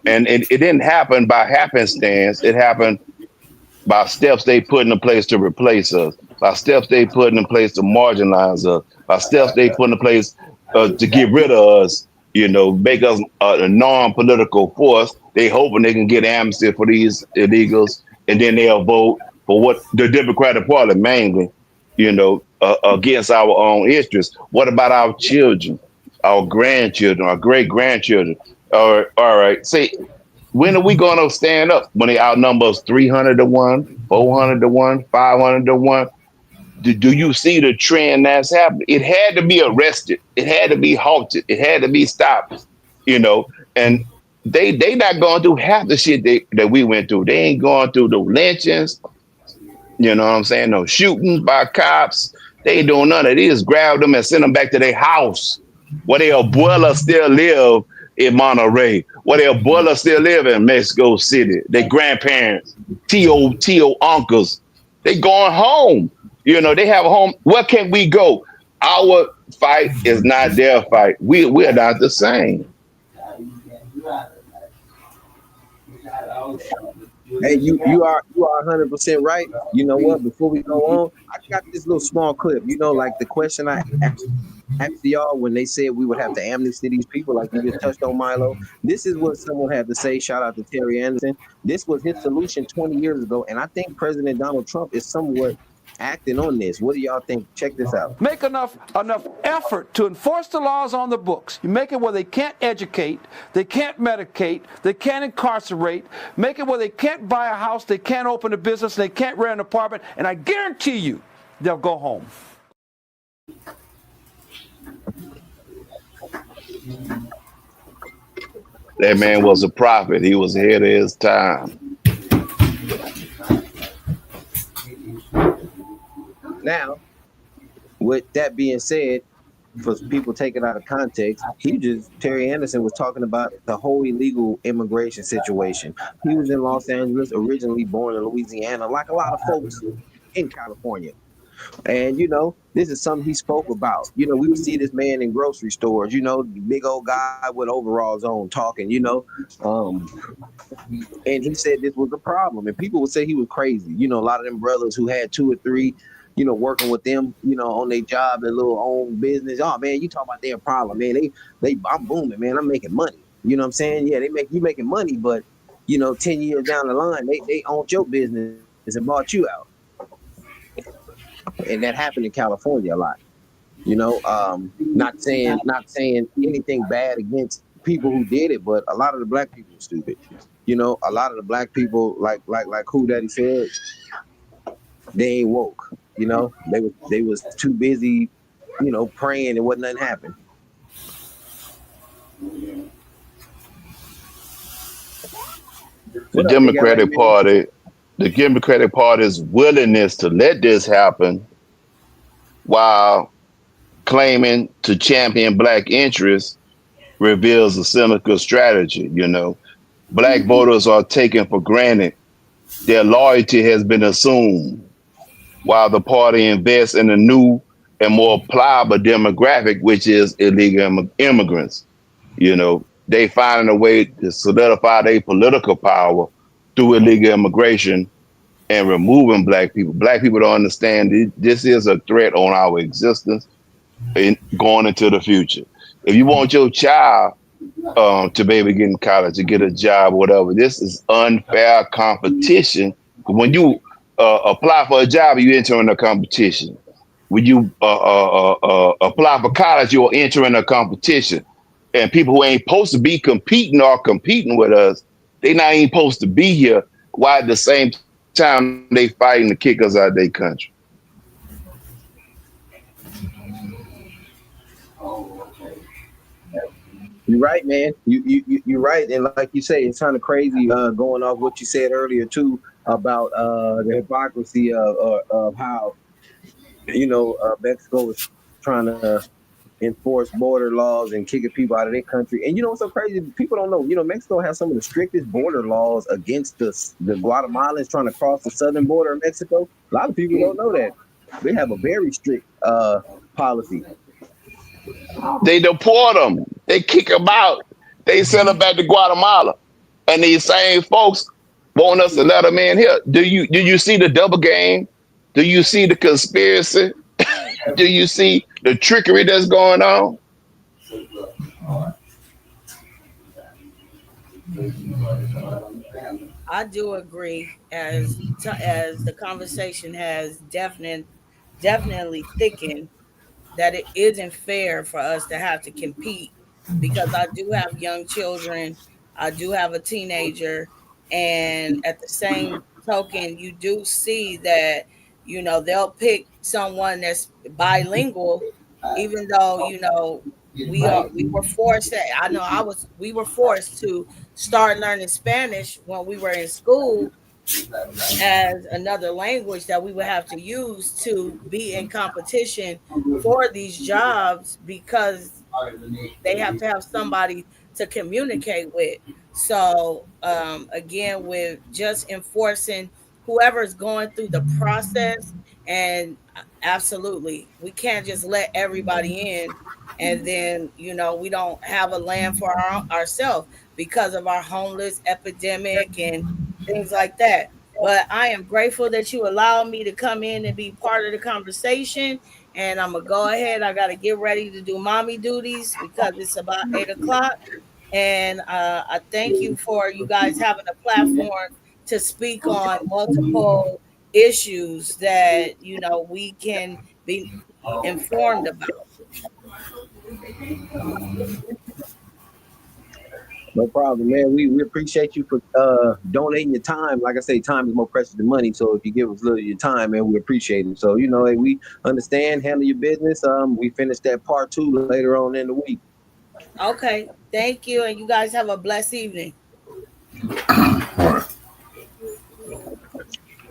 And it didn't happen by happenstance. It happened by steps they put in place to replace us, by steps they put in place to marginalize us, by steps they put in place to get rid of us, make us a non-political force. They hoping they can get amnesty for these illegals, and then they'll vote for what the Democratic Party mainly, against our own interests. What about our children, our grandchildren, our great-grandchildren? All right, say, when are we going to stand up when they outnumber us 300 to 1, 400 to 1, 500 to 1? Do you see the trend that's happening? It had to be arrested. It had to be halted. It had to be stopped, and they not going through half the shit that we went through. They ain't going through the lynchings, you know what I'm saying? No shootings by cops. They ain't doing none of this. Grab them and send them back to their house where their abuela still live in Monterey, where their abuela still live in Mexico City. Their grandparents, Tio uncles, they going home. They have a home. Where can we go? Our fight is not their fight. We're not the same. Hey, you are 100% right. You know what? Before we go on, I got this little small clip. Like the question I asked y'all when they said we would have to amnesty these people, like you just touched on, Milo. This is what someone had to say. Shout out to Terry Anderson. This was his solution 20 years ago, and I think President Donald Trump is somewhat acting on this. What do y'all think? Check this out. Make enough effort to enforce the laws on the books. You make it where they can't educate, they can't medicate, they can't incarcerate. Make it where they can't buy a house, they can't open a business, they can't rent an apartment, and I guarantee you they'll go home. That man was a prophet. He was ahead of his time. Now, with that being said, for people taken out of context, Terry Anderson was talking about the whole illegal immigration situation. He was in Los Angeles, originally born in Louisiana, like a lot of folks in California. And, this is something he spoke about. We would see this man in grocery stores, the big old guy with overalls on talking, and he said this was a problem. And people would say he was crazy. A lot of them brothers who had 2 or 3, working with them, on their job, their little own business. Oh man, you talk about their problem, man. I'm booming, man. I'm making money. You know what I'm saying? Yeah, you making money, but 10 years down the line, they owned your business and bought you out. And that happened in California a lot. Not saying anything bad against people who did it, but a lot of the black people are stupid. A lot of the black people, like who Daddy said, they ain't woke. They was too busy, praying and wasn't nothing happened. The Democratic Party's willingness to let this happen while claiming to champion black interests reveals a cynical strategy. Black voters are taken for granted. Their loyalty has been assumed, while the party invests in a new and more pliable demographic, which is illegal immigrants. They finding a way to solidify their political power through illegal immigration and removing black people. Black people don't understand this is a threat on our existence going into the future. If you want your child to be able to get in college, to get a job, whatever, this is unfair competition. When you apply for a job, you enter in a competition. When you apply for college, you're entering a competition. And people who ain't supposed to be competing with us, they not even supposed to be here. While at the same time they fighting to kick us out of their country. You're right, man. You're right, and like you say, it's kind of crazy going off what you said earlier too about the hypocrisy of how Mexico is trying to enforce border laws and kicking people out of their country. And what's so crazy? People don't know. Mexico has some of the strictest border laws against the Guatemalans trying to cross the southern border of Mexico. A lot of people don't know that. They have a very strict policy. They deport them. They kick them out. They send them back to Guatemala. And these same folks want us to let them in here. Do you see the double game? Do you see the conspiracy? Do you see the trickery that's going on? I do agree, as the conversation has definitely thickened, that it isn't fair for us to have to compete, because I do have young children, I do have a teenager, and at the same token, you do see that they'll pick someone that's bilingual, even though we were forced to, we were forced to start learning Spanish when we were in school as another language that we would have to use to be in competition for these jobs, because they have to have somebody to communicate with. So again, with just enforcing whoever's going through the process, and absolutely, we can't just let everybody in, and then we don't have a land for ourselves because of our homeless epidemic and things like that. But I am grateful that you allowed me to come in and be part of the conversation. And I'm gonna go ahead. I gotta get ready to do mommy duties because it's about 8 o'clock. And I thank you for you guys having a platform to speak on multiple issues that we can be informed about. No problem, man. We appreciate you for donating your time. Like I say, time is more precious than money. So if you give us a little of your time, man, we appreciate it. So hey, we understand, handle your business. We finish that part 2 later on in the week. Okay, thank you, and you guys have a blessed evening.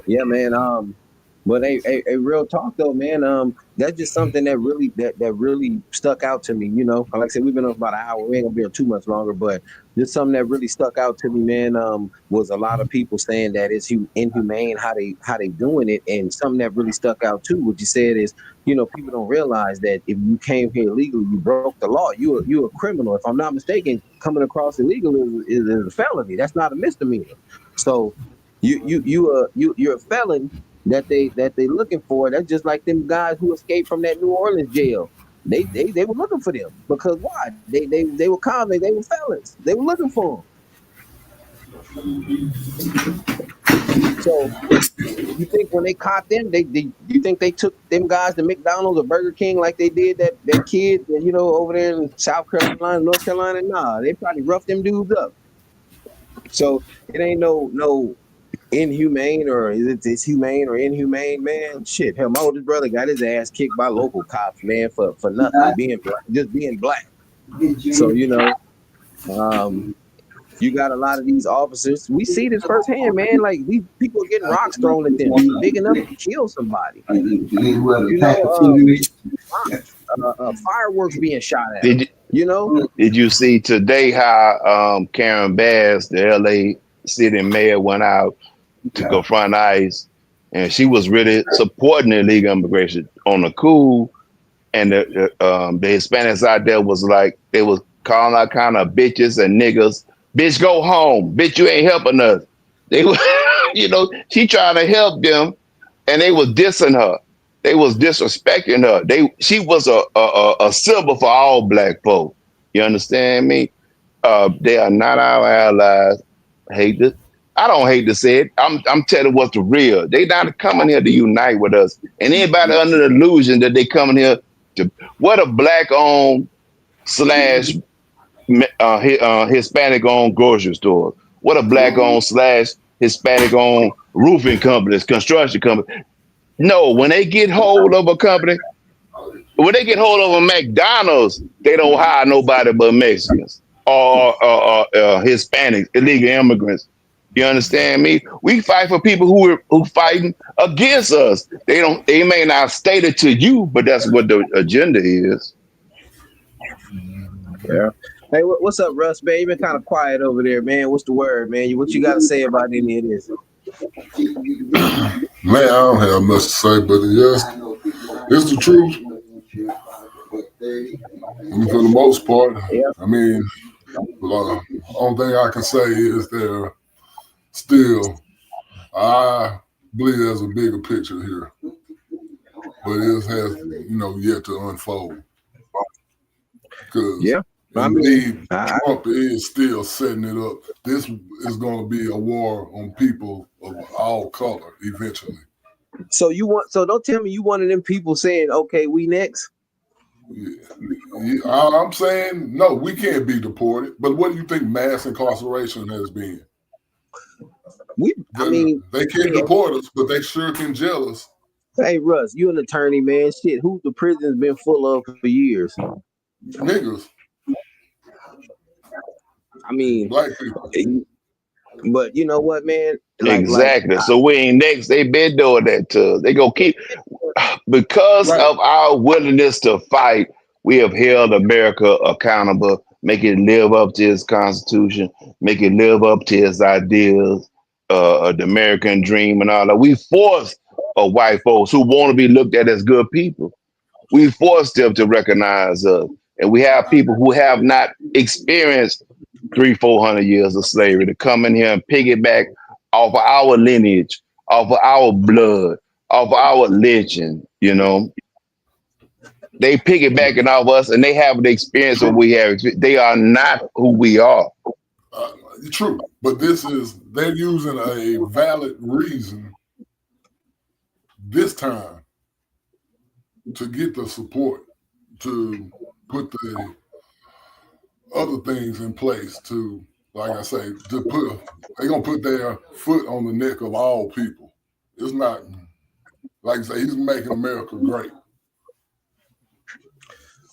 Yeah, man. But a real talk though, man. That's just something that really stuck out to me. Like I said, we've been on about an hour. We ain't gonna be on too much longer, but just something that really stuck out to me, man. Was a lot of people saying that it's inhumane how they doing it, and something that really stuck out too. What you said is, people don't realize that if you came here illegally, you broke the law. You're a criminal. If I'm not mistaken, coming across illegal is a felony. That's not a misdemeanor. So you're a felon that they looking for. That's just like them guys who escaped from that New Orleans jail. They were looking for them because why? They were convicts. They were felons. They were looking for them. So you think when they caught them, you think they took them guys to McDonald's or Burger King like they did that kid over there in South Carolina, North Carolina? Nah, they probably roughed them dudes up. So it ain't no inhumane, or it's humane or inhumane, man. Shit, hell, my oldest brother got his ass kicked by local cops, man, for nothing, being black. So you got a lot of these officers. We see this firsthand, man. Like these people are getting rocks thrown at them, big enough to kill somebody. fireworks being shot at Did them. you, You know? did you see today how Karen Bass, the LA city mayor, went out to confront ICE, and she was really supporting illegal immigration on the cool, and the Hispanics out there was like, they was calling out kind of bitches and niggas. Bitch, go home. Bitch, you ain't helping us. They were, she trying to help them, and they was dissing her. They was disrespecting her. She was a symbol for all black folk. You understand me? They are not our allies. Hate this. I don't hate to say it. I'm telling what's the real. They not coming here to unite with us. And anybody under the illusion that they coming here to what a black owned slash Hispanic owned grocery store. What a black owned slash Hispanic owned roofing companies, construction company. No, when they get hold of a company, when they get hold of a McDonald's, they don't hire nobody but Mexicans or Hispanics, illegal immigrants. You understand me? We fight for people who fighting against us. They may not state it to you, but that's what the agenda is. Yeah. Hey, what's up, Russ, man? You been kind of quiet over there, man. What's the word, man? What you got to say about any of this? Man, I don't have much to say, but yes, it's the truth. For the most part, Yeah. I mean, the only thing I can say is there still, I believe there's a bigger picture here, but it has, yet to unfold. Because indeed, Trump is still setting it up. This is going to be a war on people of all color eventually. So don't tell me you one of them people saying, okay, we next. Yeah, I'm saying, no, we can't be deported. But what do you think mass incarceration has been? They can't deport us, but they sure can jail us. Hey, Russ, you an attorney, man. Shit, who the prison's been full of for years? Niggas. I mean, black people. But you know what, man? Exactly. So we ain't next. They been doing that to us. They gonna keep because of our willingness to fight. We have held America accountable, make it live up to its constitution, make it live up to its ideals, the American dream, and all that. We force white folks who want to be looked at as good people. We force them to recognize us, and we have people who have not experienced 300-400 years of slavery to come in here and piggyback off of our lineage, off of our blood, off of our lynching, They piggybacking off us and they have the experience that we have. They are not who we are. True, but they're using a valid reason this time to get the support, to put the other things in place to, like I say, they're gonna put their foot on the neck of all people. It's not, like I say, he's making America great.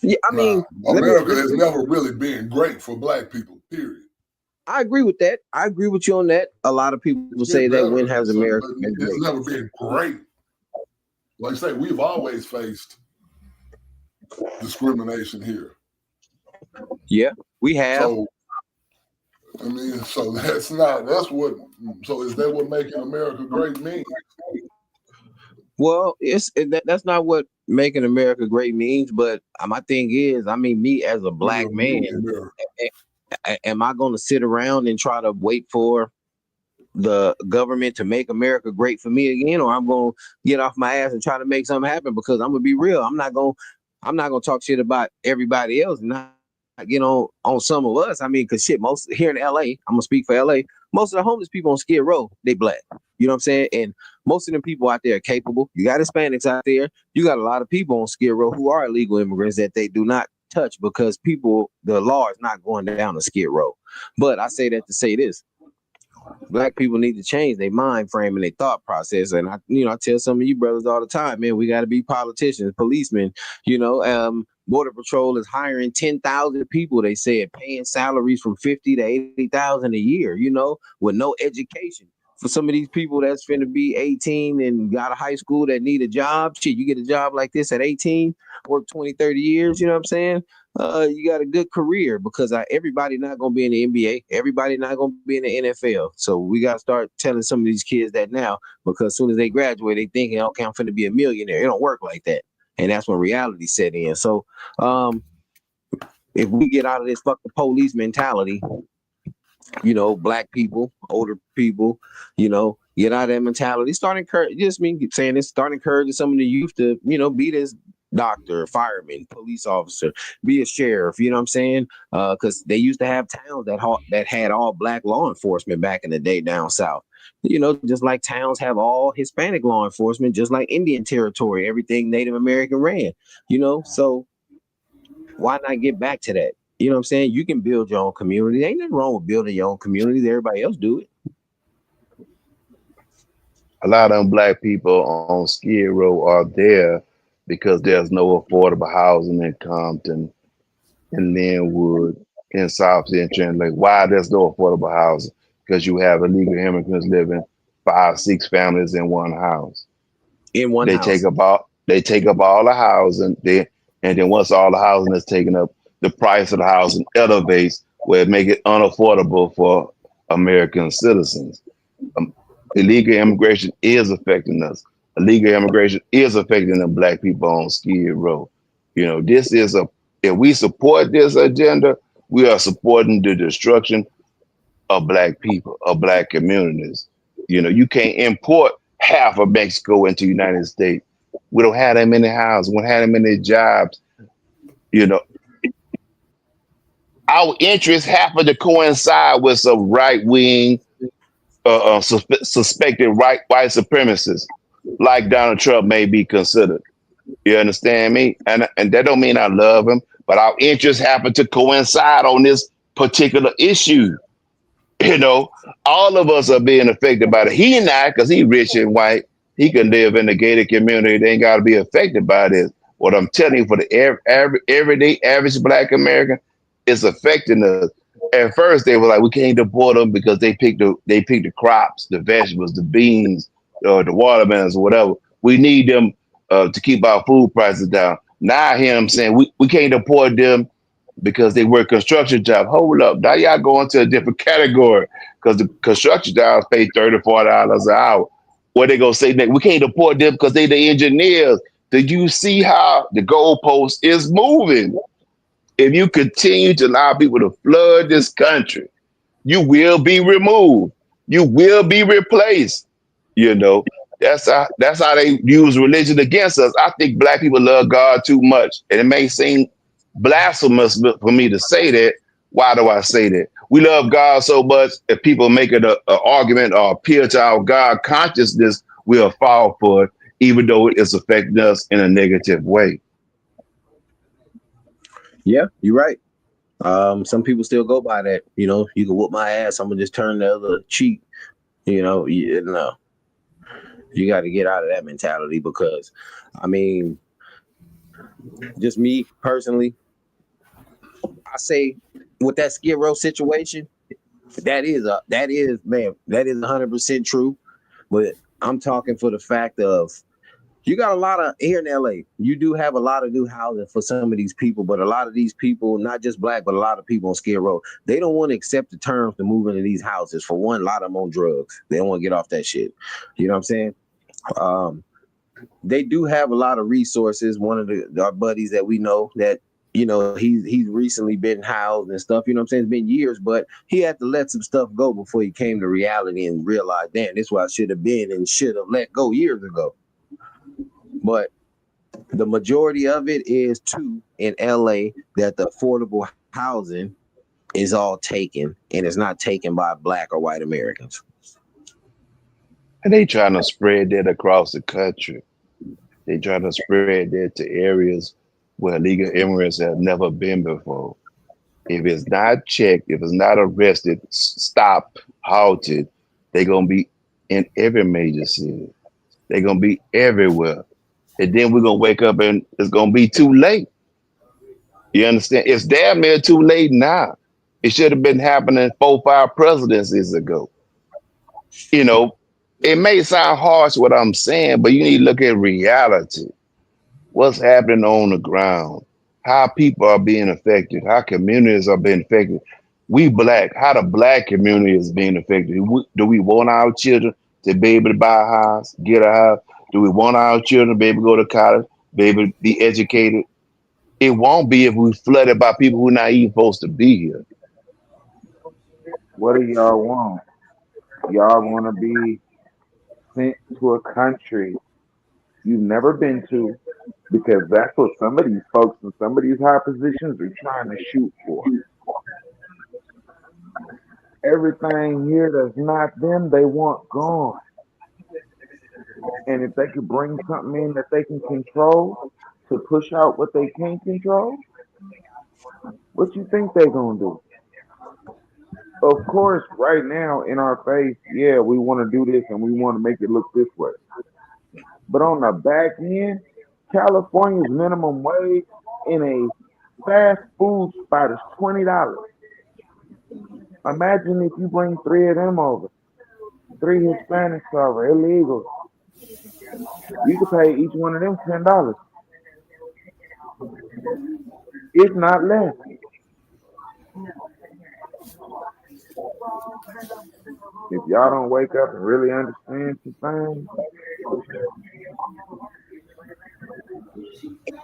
Yeah, I mean, America has never really been great for black people, period. I agree with that. I agree with you on that. A lot of people will say that when has America been great? It's never been great. Like I say, we've always faced discrimination here. Yeah, we have. So, I mean, so is that what making America great means? Well, that's not what making America great means, but my thing is, I mean, me as a black man, am I going to sit around and try to wait for the government to make America great for me again, or I'm going to get off my ass and try to make something happen? Because I'm gonna be real, I'm not gonna talk shit about everybody else and not get on some of us. I mean, because shit, most here in LA, I'm gonna speak for LA. Most of the homeless people on Skid Row, they black. You know what I'm saying? And most of them people out there are capable. You got Hispanics out there. You got a lot of people on Skid Row who are illegal immigrants that they do not touch because the law is not going down to Skid Row. But I say that to say this: black people need to change their mind frame and their thought process. And I tell some of you brothers all the time, man, we got to be politicians, policemen. Border Patrol is hiring 10,000 people. They said paying salaries from 50 to 80,000 a year. With no education for some of these people that's finna be 18 and got a high school that need a job, shit, you get a job like this at 18, work 20, 30 years, you know what I'm saying? You got a good career because everybody not going to be in the NBA. Everybody not going to be in the NFL. So we got to start telling some of these kids that now, because as soon as they graduate, they thinking, okay, I'm finna be a millionaire. It don't work like that. And that's when reality set in. So if we get out of this fuck the police mentality, you know, black people, older people, you know, get out of that mentality. Start encouraging, just me saying this, start encouraging some of the youth to, you know, be this doctor, fireman, police officer, be a sheriff, you know what I'm saying? Because they used to have towns that had all black law enforcement back in the day down south. You know, just like towns have all Hispanic law enforcement, just like Indian territory, everything Native American ran, you know, so why not get back to that? You know what I'm saying? You can build your own community. Ain't nothing wrong with building your own community. Everybody else do it. A lot of them black people on Skid Row are there because there's no affordable housing in Compton, in Linwood, in South Central. And like, why there's no affordable housing? Because you have illegal immigrants living 5, 6 families in one house. In one They house. take up all the housing, and then once all the housing is taken up, the price of the housing elevates where it make it unaffordable for American citizens. Illegal immigration is affecting us. Illegal immigration is affecting the black people on Skid Row. You know, if we support this agenda, we are supporting the destruction of black people, of black communities. You know, you can't import half of Mexico into the United States. We don't have that many houses. We don't have that many jobs. You know, our interests happen to coincide with some right-wing, suspected white supremacists, like Donald Trump may be considered. You understand me? And that don't mean I love him, but our interests happen to coincide on this particular issue. You know, all of us are being affected by it. He not, because he rich and white. He can live in the gated community. They ain't got to be affected by this. What I'm telling you, for the everyday average black American, it's affecting us. At first, they were like, we can't deport them because they pick the crops, the vegetables, the beans, the watermelons, or whatever. We need them to keep our food prices down. Now I hear them saying we can't deport them because they work construction jobs. Hold up. Now y'all going to a different category because the construction jobs pay $30, $40 an hour. What they gonna say next? We can't deport them because they the engineers. Did you see how the goalpost is moving? If you continue to allow people to flood this country, you will be removed. You will be replaced. You know, that's how they use religion against us. I think black people love God too much. And it may seem blasphemous for me to say that. Why do I say that? We love God so much, if people make it an argument or appeal to our God consciousness, we'll fall for it, even though it's affecting us in a negative way. Yeah, you're right. Some people still go by that. You know, you can whoop my ass, I'm gonna just turn the other cheek. You know, you got to get out of that mentality because, I mean, just me personally, I say with that Skid Row situation, that is 100% true. But I'm talking for the fact of, you got a lot of here in LA. You do have a lot of new housing for some of these people, but a lot of these people, not just black, but a lot of people on Skid Row, they don't want to accept the terms to move into these houses. For one, a lot of them on drugs. They don't want to get off that shit. You know what I'm saying? They do have a lot of resources. One of our buddies that we know that, you know, he's recently been housed and stuff. You know what I'm saying? It's been years, but he had to let some stuff go before he came to reality and realized, damn, this is where I should have been and should have let go years ago. But the majority of it is too in LA that the affordable housing is all taken, and it's not taken by black or white Americans. And they trying to spread that across the country. They trying to spread that to areas where illegal immigrants have never been before. If it's not checked, if it's not arrested, stopped, halted, they're going to be in every major city. They're going to be everywhere. And then we're going to wake up and it's going to be too late. You understand? It's damn near too late now. It should have been happening 4, 5 presidencies ago. You know, it may sound harsh what I'm saying, but you need to look at reality. What's happening on the ground? How people are being affected? How communities are being affected? We black, how the black community is being affected. Do we want our children to be able to buy a house, get a house? Do we want our children to be able to go to college, be able to be educated? It won't be if we flooded by people who are not even supposed to be here. What do y'all want? Y'all want to be sent to a country you've never been to because that's what some of these folks in some of these high positions are trying to shoot for. Everything here that's not them, they want gone. And if they could bring something in that they can control to push out what they can't control, what you think they're gonna do? Of course, right now in our face, yeah, we want to do this and we want to make it look this way. But on the back end, California's minimum wage in a fast food spot is $20. Imagine if you bring three of them over, three Hispanics over, illegals. You could pay each one of them $10, if not less. If y'all don't wake up and really understand some things,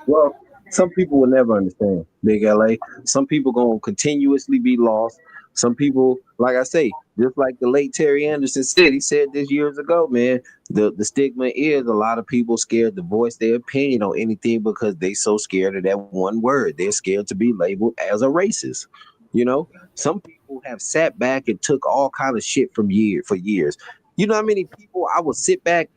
Well, some people will never understand Big LA. Some people gonna continuously be lost. Some people, like I say, just like the late Terry Anderson said, he said this years ago, man. The stigma is a lot of people scared to voice their opinion on anything because they so scared of that one word. They're scared to be labeled as a racist. You know, some people have sat back and took all kind of shit for years. You know how many people I would sit back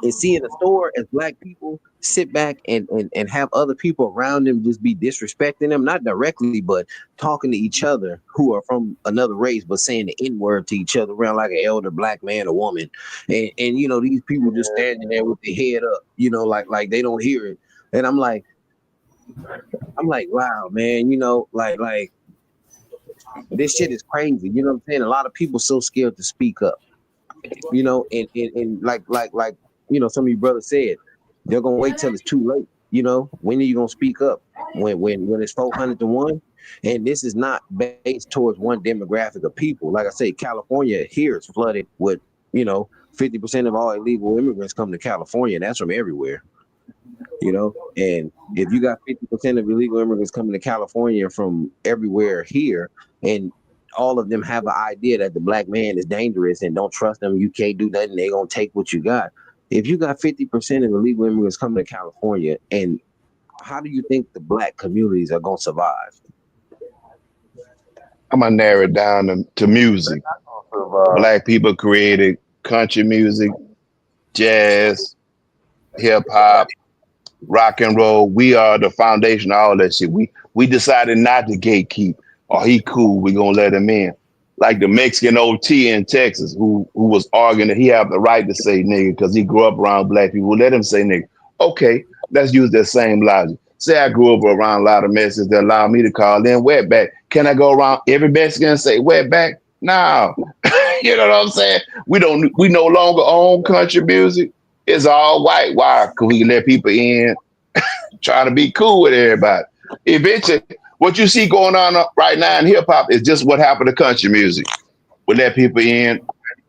and see in the store as black people sit back and have other people around them just be disrespecting them, not directly, but talking to each other who are from another race, but saying the N-word to each other around like an elder black man or woman. And you know, these people just standing there with their head up, you know, like they don't hear it. And I'm like, wow, man, you know, like this shit is crazy. You know what I'm saying? A lot of people so scared to speak up, you know, and like you know, some of you brothers said, they're gonna wait till it's too late. You know, when are you gonna speak up? When it's 400 to 1? And this is not based towards one demographic of people. Like I say, California here is flooded with, you know, 50% of all illegal immigrants come to California, and that's from everywhere. You know, and if you got 50% of illegal immigrants coming to California from everywhere here, and all of them have an idea that the black man is dangerous and don't trust them, you can't do nothing, they're gonna take what you got. If you got 50% of illegal immigrants coming to California, and how do you think the black communities are gonna survive? I'm gonna narrow it down to music. Black people created country music, jazz, hip hop, rock and roll. We are the foundation of all that shit. We decided not to gatekeep. Oh, he cool, we gonna let him in. Like the Mexican OT in Texas who was arguing that he had the right to say nigga because he grew up around black people. Let him say nigga. Okay, let's use that same logic. Say I grew up around a lot of Mexicans that allow me to call them wetback. Can I go around every Mexican and say wetback? No. You know what I'm saying? We no longer own country music. It's all white. Why? Because we can let people in trying to be cool with everybody. Eventually, what you see going on right now in hip hop is just what happened to country music. We let people in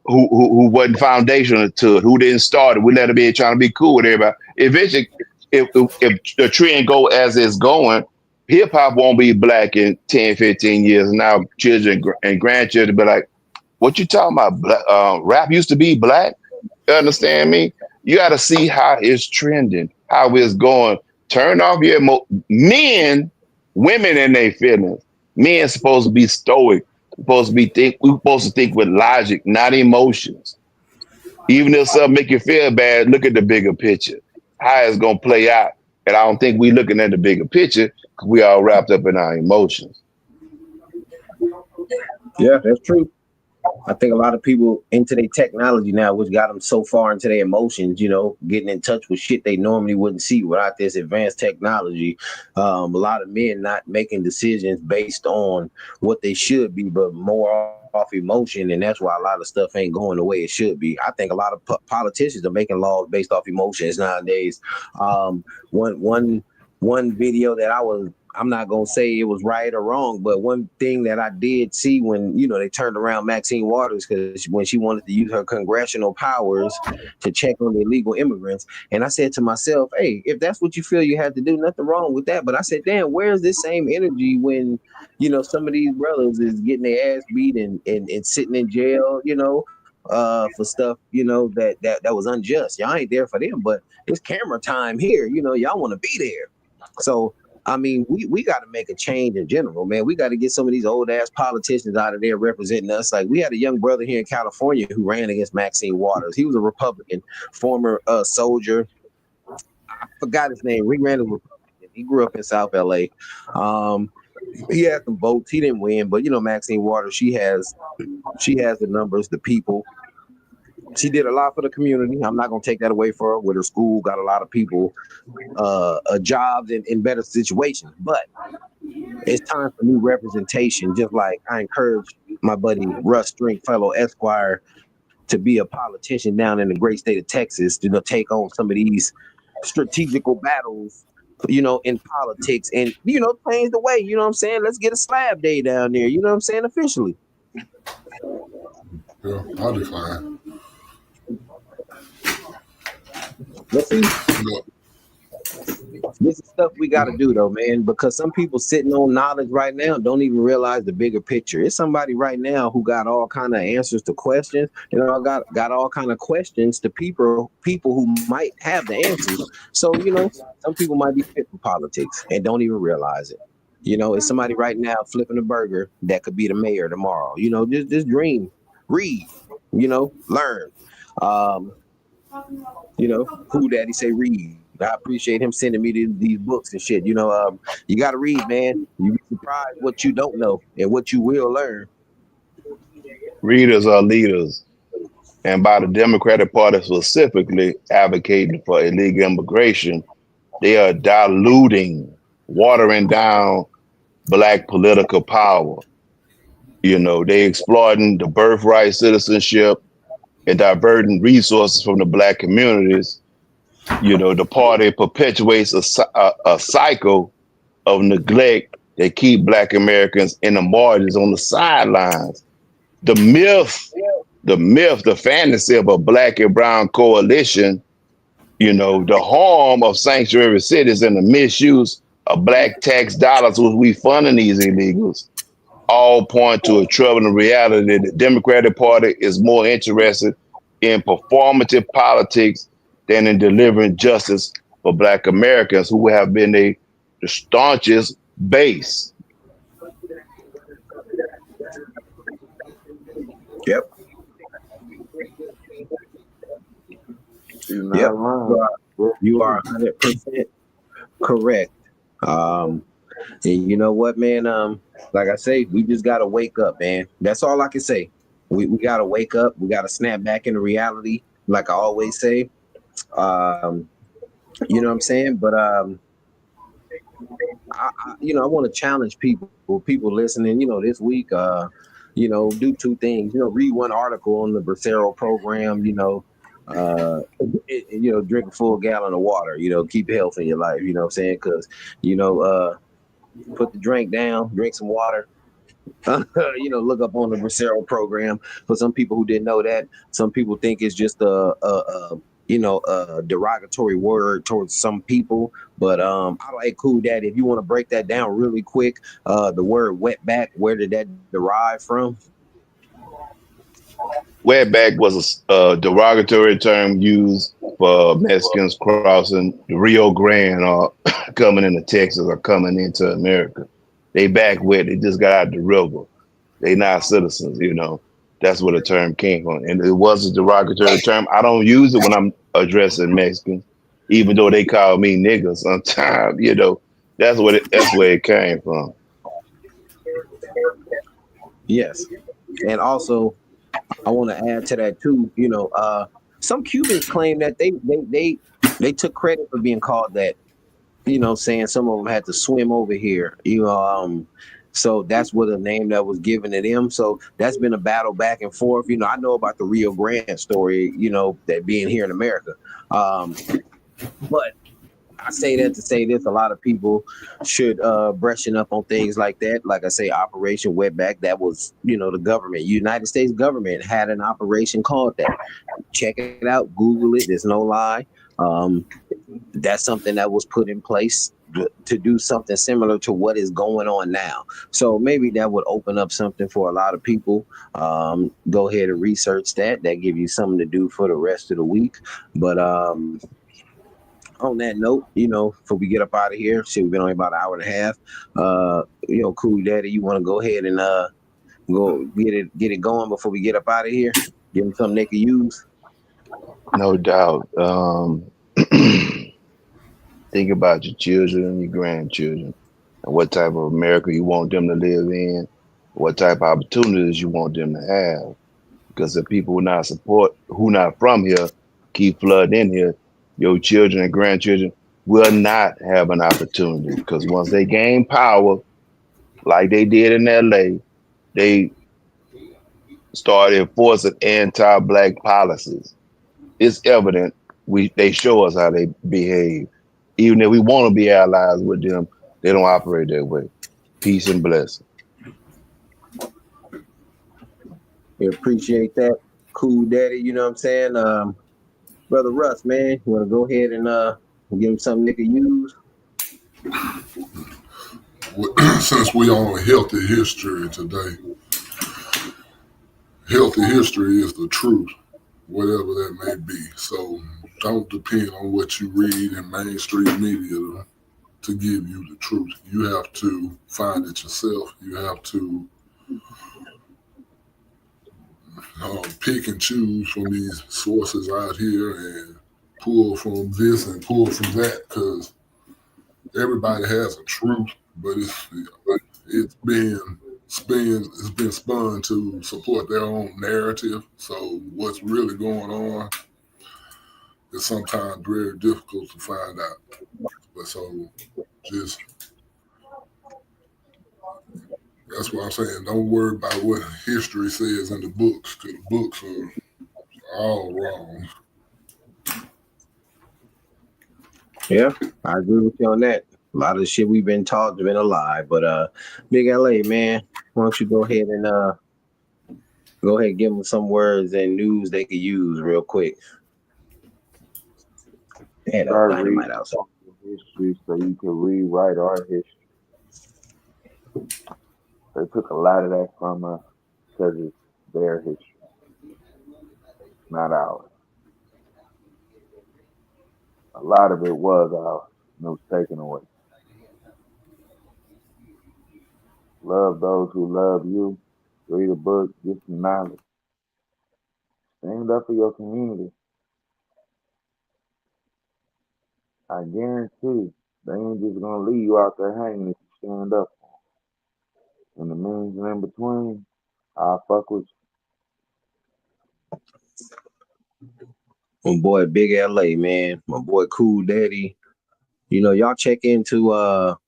who wasn't foundational to it, who didn't start it. We let them in trying to be cool with everybody. Eventually, if the trend go as it's going, hip hop won't be black in 10, 15 years. Now children and grandchildren be like, what you talking about? Rap used to be black? You understand me? You got to see how it's trending, how it's going. Turn off your men, women in their feelings. Men supposed to be stoic, we're supposed to think with logic, not emotions. Even if something make you feel bad, look at the bigger picture, how it's gonna play out. And I don't think we looking at the bigger picture because we all wrapped up in our emotions. Yeah, that's true. I think a lot of people into their technology now, which got them so far into their emotions, you know, getting in touch with shit they normally wouldn't see without this advanced technology. A lot of men not making decisions based on what they should be, but more off emotion, and that's why a lot of stuff ain't going the way it should be. I think a lot of politicians are making laws based off emotions nowadays. Um, one video that I'm not gonna say it was right or wrong, but one thing that I did see when they turned around Maxine Waters, because when she wanted to use her congressional powers to check on the illegal immigrants, and I said to myself, hey, if that's what you feel you had to do, nothing wrong with that. But I said, damn, where's this same energy when some of these brothers is getting their ass beat and sitting in jail, for stuff, that was unjust. Y'all ain't there for them, but it's camera time here. Y'all want to be there. So, I mean, we got to make a change in general, man. We got to get some of these old ass politicians out of there representing us. Like, we had a young brother here in California who ran against Maxine Waters. He was a Republican, former soldier. I forgot his name. He ran as a Republican. He grew up in South LA. He had some votes. He didn't win, but Maxine Waters, she has the numbers, the people. She did a lot for the community. I'm not gonna take that away for her. With her school, got a lot of people jobs in better situations. But it's time for new representation. Just like I encourage my buddy Russ Stringfellow Esquire to be a politician down in the great state of Texas to take on some of these strategical battles, in politics, and change the way. You know what I'm saying? Let's get a slab day down there. You know what I'm saying? Officially. Yeah, I decline. Let's see. Yeah. This is stuff we got to do though, man, because some people sitting on knowledge right now don't even realize the bigger picture. It's somebody right now who got all kind of answers to questions, got all kind of questions to people who might have the answers. So, some people might be fit for politics and don't even realize it. It's somebody right now flipping a burger that could be the mayor tomorrow. Just dream, read, learn. Cool Daddy say read. I appreciate him sending me these books and shit. You got to read, man. You be surprised what you don't know and what you will learn. Readers are leaders. And by the Democratic Party specifically advocating for illegal immigration, they are diluting, watering down Black political power. They exploiting the birthright citizenship and diverting resources from the Black communities. The party perpetuates a cycle of neglect that keep Black Americans in the margins, on the sidelines. The fantasy of a Black and brown coalition, the harm of sanctuary cities and the misuse of Black tax dollars, which we funding these illegals, all point to a troubling reality that the Democratic Party is more interested in performative politics than in delivering justice for Black Americans, who have been the staunchest base. Yep. Yep. You are 100% correct. And you know what, man? Like I say, we just gotta wake up, man. That's all I can say. We gotta wake up. We gotta snap back into reality, like I always say. You know what I'm saying? But I want to challenge people listening. This week, do two things. Read one article on the Bracero Program. Drink a full gallon of water. Keep health in your life. You know what I'm saying? Because put the drink down, drink some water. Look up on the Bracero Program. For some people who didn't know that, some people think it's just a derogatory word towards some people. But I like Cool Daddy. If you want to break that down really quick, the word wetback, where did that derive from? Wetback was a derogatory term used for Mexicans crossing the Rio Grande or coming into Texas or coming into America. They back wet. They just got out of the river. They not citizens, That's where the term came from. And it was a derogatory term. I don't use it when I'm addressing Mexicans, even though they call me nigga sometimes, That's where it came from. Yes. And also, I want to add to that too. Some Cubans claim that they took credit for being called that. Saying some of them had to swim over here. So that's what a name that was given to them. So that's been a battle back and forth. You know, I know about the Rio Grande story, you know, that being here in America. But I say that to say this, a lot of people should brushing up on things like that. Like I say, Operation Wetback, that was, you know, the government, United States government had an operation called that. Check it out, Google it, there's no lie. That's something that was put in place to do something similar to what is going on now. So maybe that would open up something for a lot of people. Go ahead and research that. That give you something to do for the rest of the week. But on that note, you know, before we get up out of here, shit, we've been on about an hour and a half. You know, Cool Daddy, you want to go ahead and go get it going before we get up out of here? Give them something they can use. No doubt. Think about your children and your grandchildren and what type of America you want them to live in, what type of opportunities you want them to have. Because the people who not from here keep flooding in here, your children and grandchildren will not have an opportunity. Because once they gain power, like they did in LA, they started enforcing anti-black policies. It's evident they show us how they behave. Even if we want to be allies with them, they don't operate that way. Peace and blessing. We appreciate that, Cool Daddy. You know what I'm saying? Brother Russ, man, you want to go ahead and give him something they can use? Since we on healthy history today, healthy history is the truth, whatever that may be. So don't depend on what you read in mainstream media to give you the truth. You have to find it yourself. You have to pick and choose from these sources out here and pull from this and pull from that, because everybody has a truth, but it's been spun to support their own narrative. So what's really going on is sometimes very difficult to find out. But so just that's what I'm saying. Don't worry about what history says in the books, because the books are all wrong. Yeah, I agree with you on that. A lot of the shit we've been taught has been a lie. But Big LA, man, why don't you go ahead and give them some words and news they could use real quick. Man, that was dynamite outside. History so you can rewrite our history. They took a lot of that from us because it's their history, not ours. A lot of it was ours, and it was taken away. Love those who love you. Read a book, get some knowledge. Stand up for your community. I guarantee they ain't just gonna leave you out there hanging if you stand up for them. In the means and in between, I'll fuck with you. My boy Big LA, man. My boy Cool Daddy. You know, y'all check into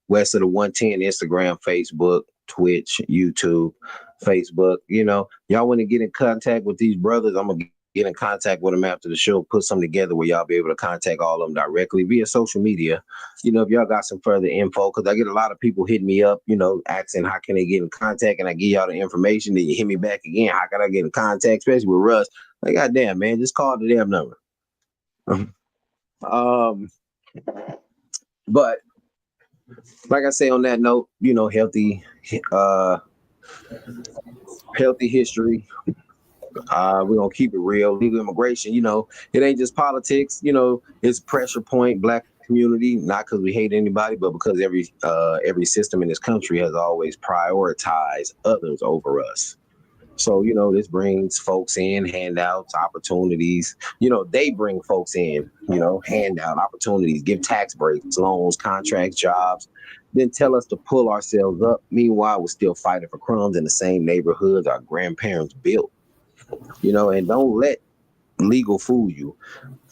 West of the 110 Instagram, Facebook, Twitch, YouTube, Facebook. You know, y'all want to get in contact with these brothers, I'm gonna get in contact with them after the show, put something together where y'all be able to contact all of them directly via social media. You know, if y'all got some further info, because I get a lot of people hitting me up, you know, asking how can they get in contact, and I give y'all the information, then you hit me back again, how can I get in contact, especially with Russ? Like, goddamn, man, just call the damn number. But like I say, on that note, you know, healthy history. We're gonna keep it real. Legal immigration, you know, it ain't just politics, you know, it's pressure point, black community, not because we hate anybody, but because every system in this country has always prioritized others over us. So, you know, this brings folks in, handouts, opportunities. You know, they bring folks in, you know, handout opportunities, give tax breaks, loans, contracts, jobs, then tell us to pull ourselves up. Meanwhile, we're still fighting for crumbs in the same neighborhoods our grandparents built. You know, and don't let legal fool you.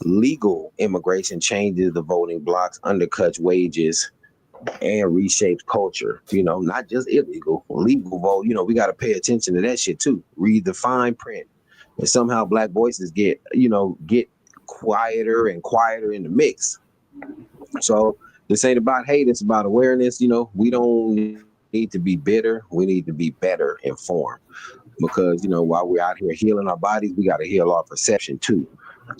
Legal immigration changes the voting blocks, undercuts wages, and reshapes culture. You know, not just illegal, legal vote. You know, we got to pay attention to that shit too. Read the fine print, and somehow Black voices get quieter and quieter in the mix. So this ain't about hate; it's about awareness. You know, we don't need to be bitter. We need to be better informed. Because, you know, while we're out here healing our bodies, we got to heal our perception too.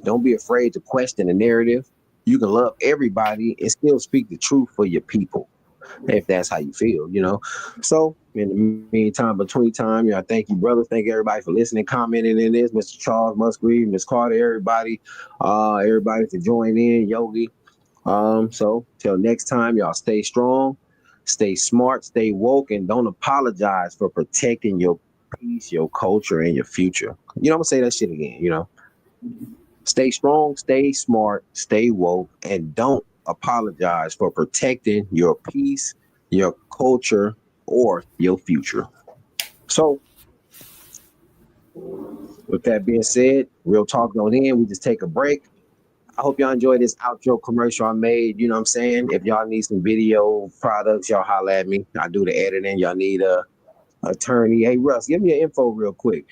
Don't be afraid to question the narrative. You can love everybody and still speak the truth for your people, if that's how you feel, you know. So in the meantime, between time, you know, thank you, brothers. Thank everybody for listening, commenting in this. Mr. Charles Musgrave, Miss Carter, everybody for joining in, Yogi. So till next time, y'all stay strong, stay smart, stay woke, and don't apologize for protecting your peace, your culture, and your future. You know, I'm gonna say that shit again, you know. Stay strong, stay smart, stay woke, and don't apologize for protecting your peace, your culture, or your future. So, with that being said, real talk don't end. We just take a break. I hope y'all enjoy this outro commercial I made. You know what I'm saying? If y'all need some video products, y'all holler at me. I do the editing. Y'all need a attorney. Hey, Russ, give me your info real quick.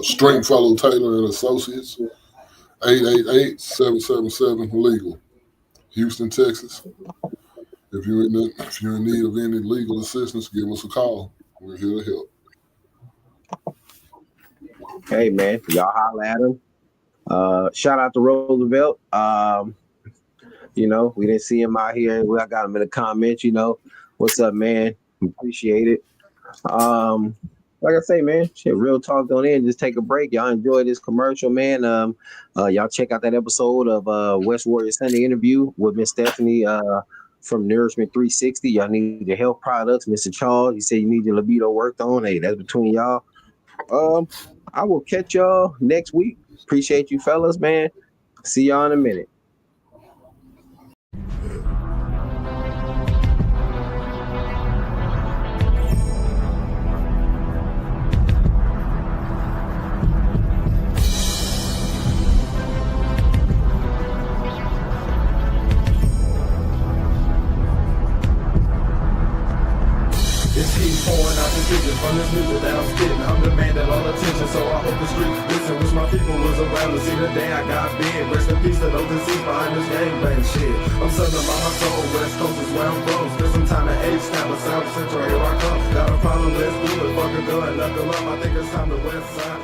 Stringfellow Taylor and Associates, 888-777-LEGAL, Houston, Texas. If you're in need of any legal assistance, give us a call. We're here to help. Hey, man, y'all holler at him. Shout out to Roosevelt. You know, we didn't see him out here. I got him in the comments, you know. What's up, man? Appreciate it. Like I say, man, shit, real talk don't end. Just take a break. Y'all enjoy this commercial, man. Y'all check out that episode of West Warrior Sunday interview with Miss Stephanie from Nourishment 360. Y'all need your health products. Mr. Charles, you said you need your libido worked on. Hey, that's between y'all. I will catch y'all next week. Appreciate you fellas, man. See y'all in a minute. From this music that I'm spitting, I'm demanding all attention, so I hope the streets listen. Wish my people was around to see the day I got big. Rest in peace to those deceased behind this gangbang shit. I'm southern by my soul, West Coast is where I'm from. Spend some time at H-Town, but South Central, here I come. Got a problem, let's do it, fuck a gun, knuckle up. I think it's time to West Side.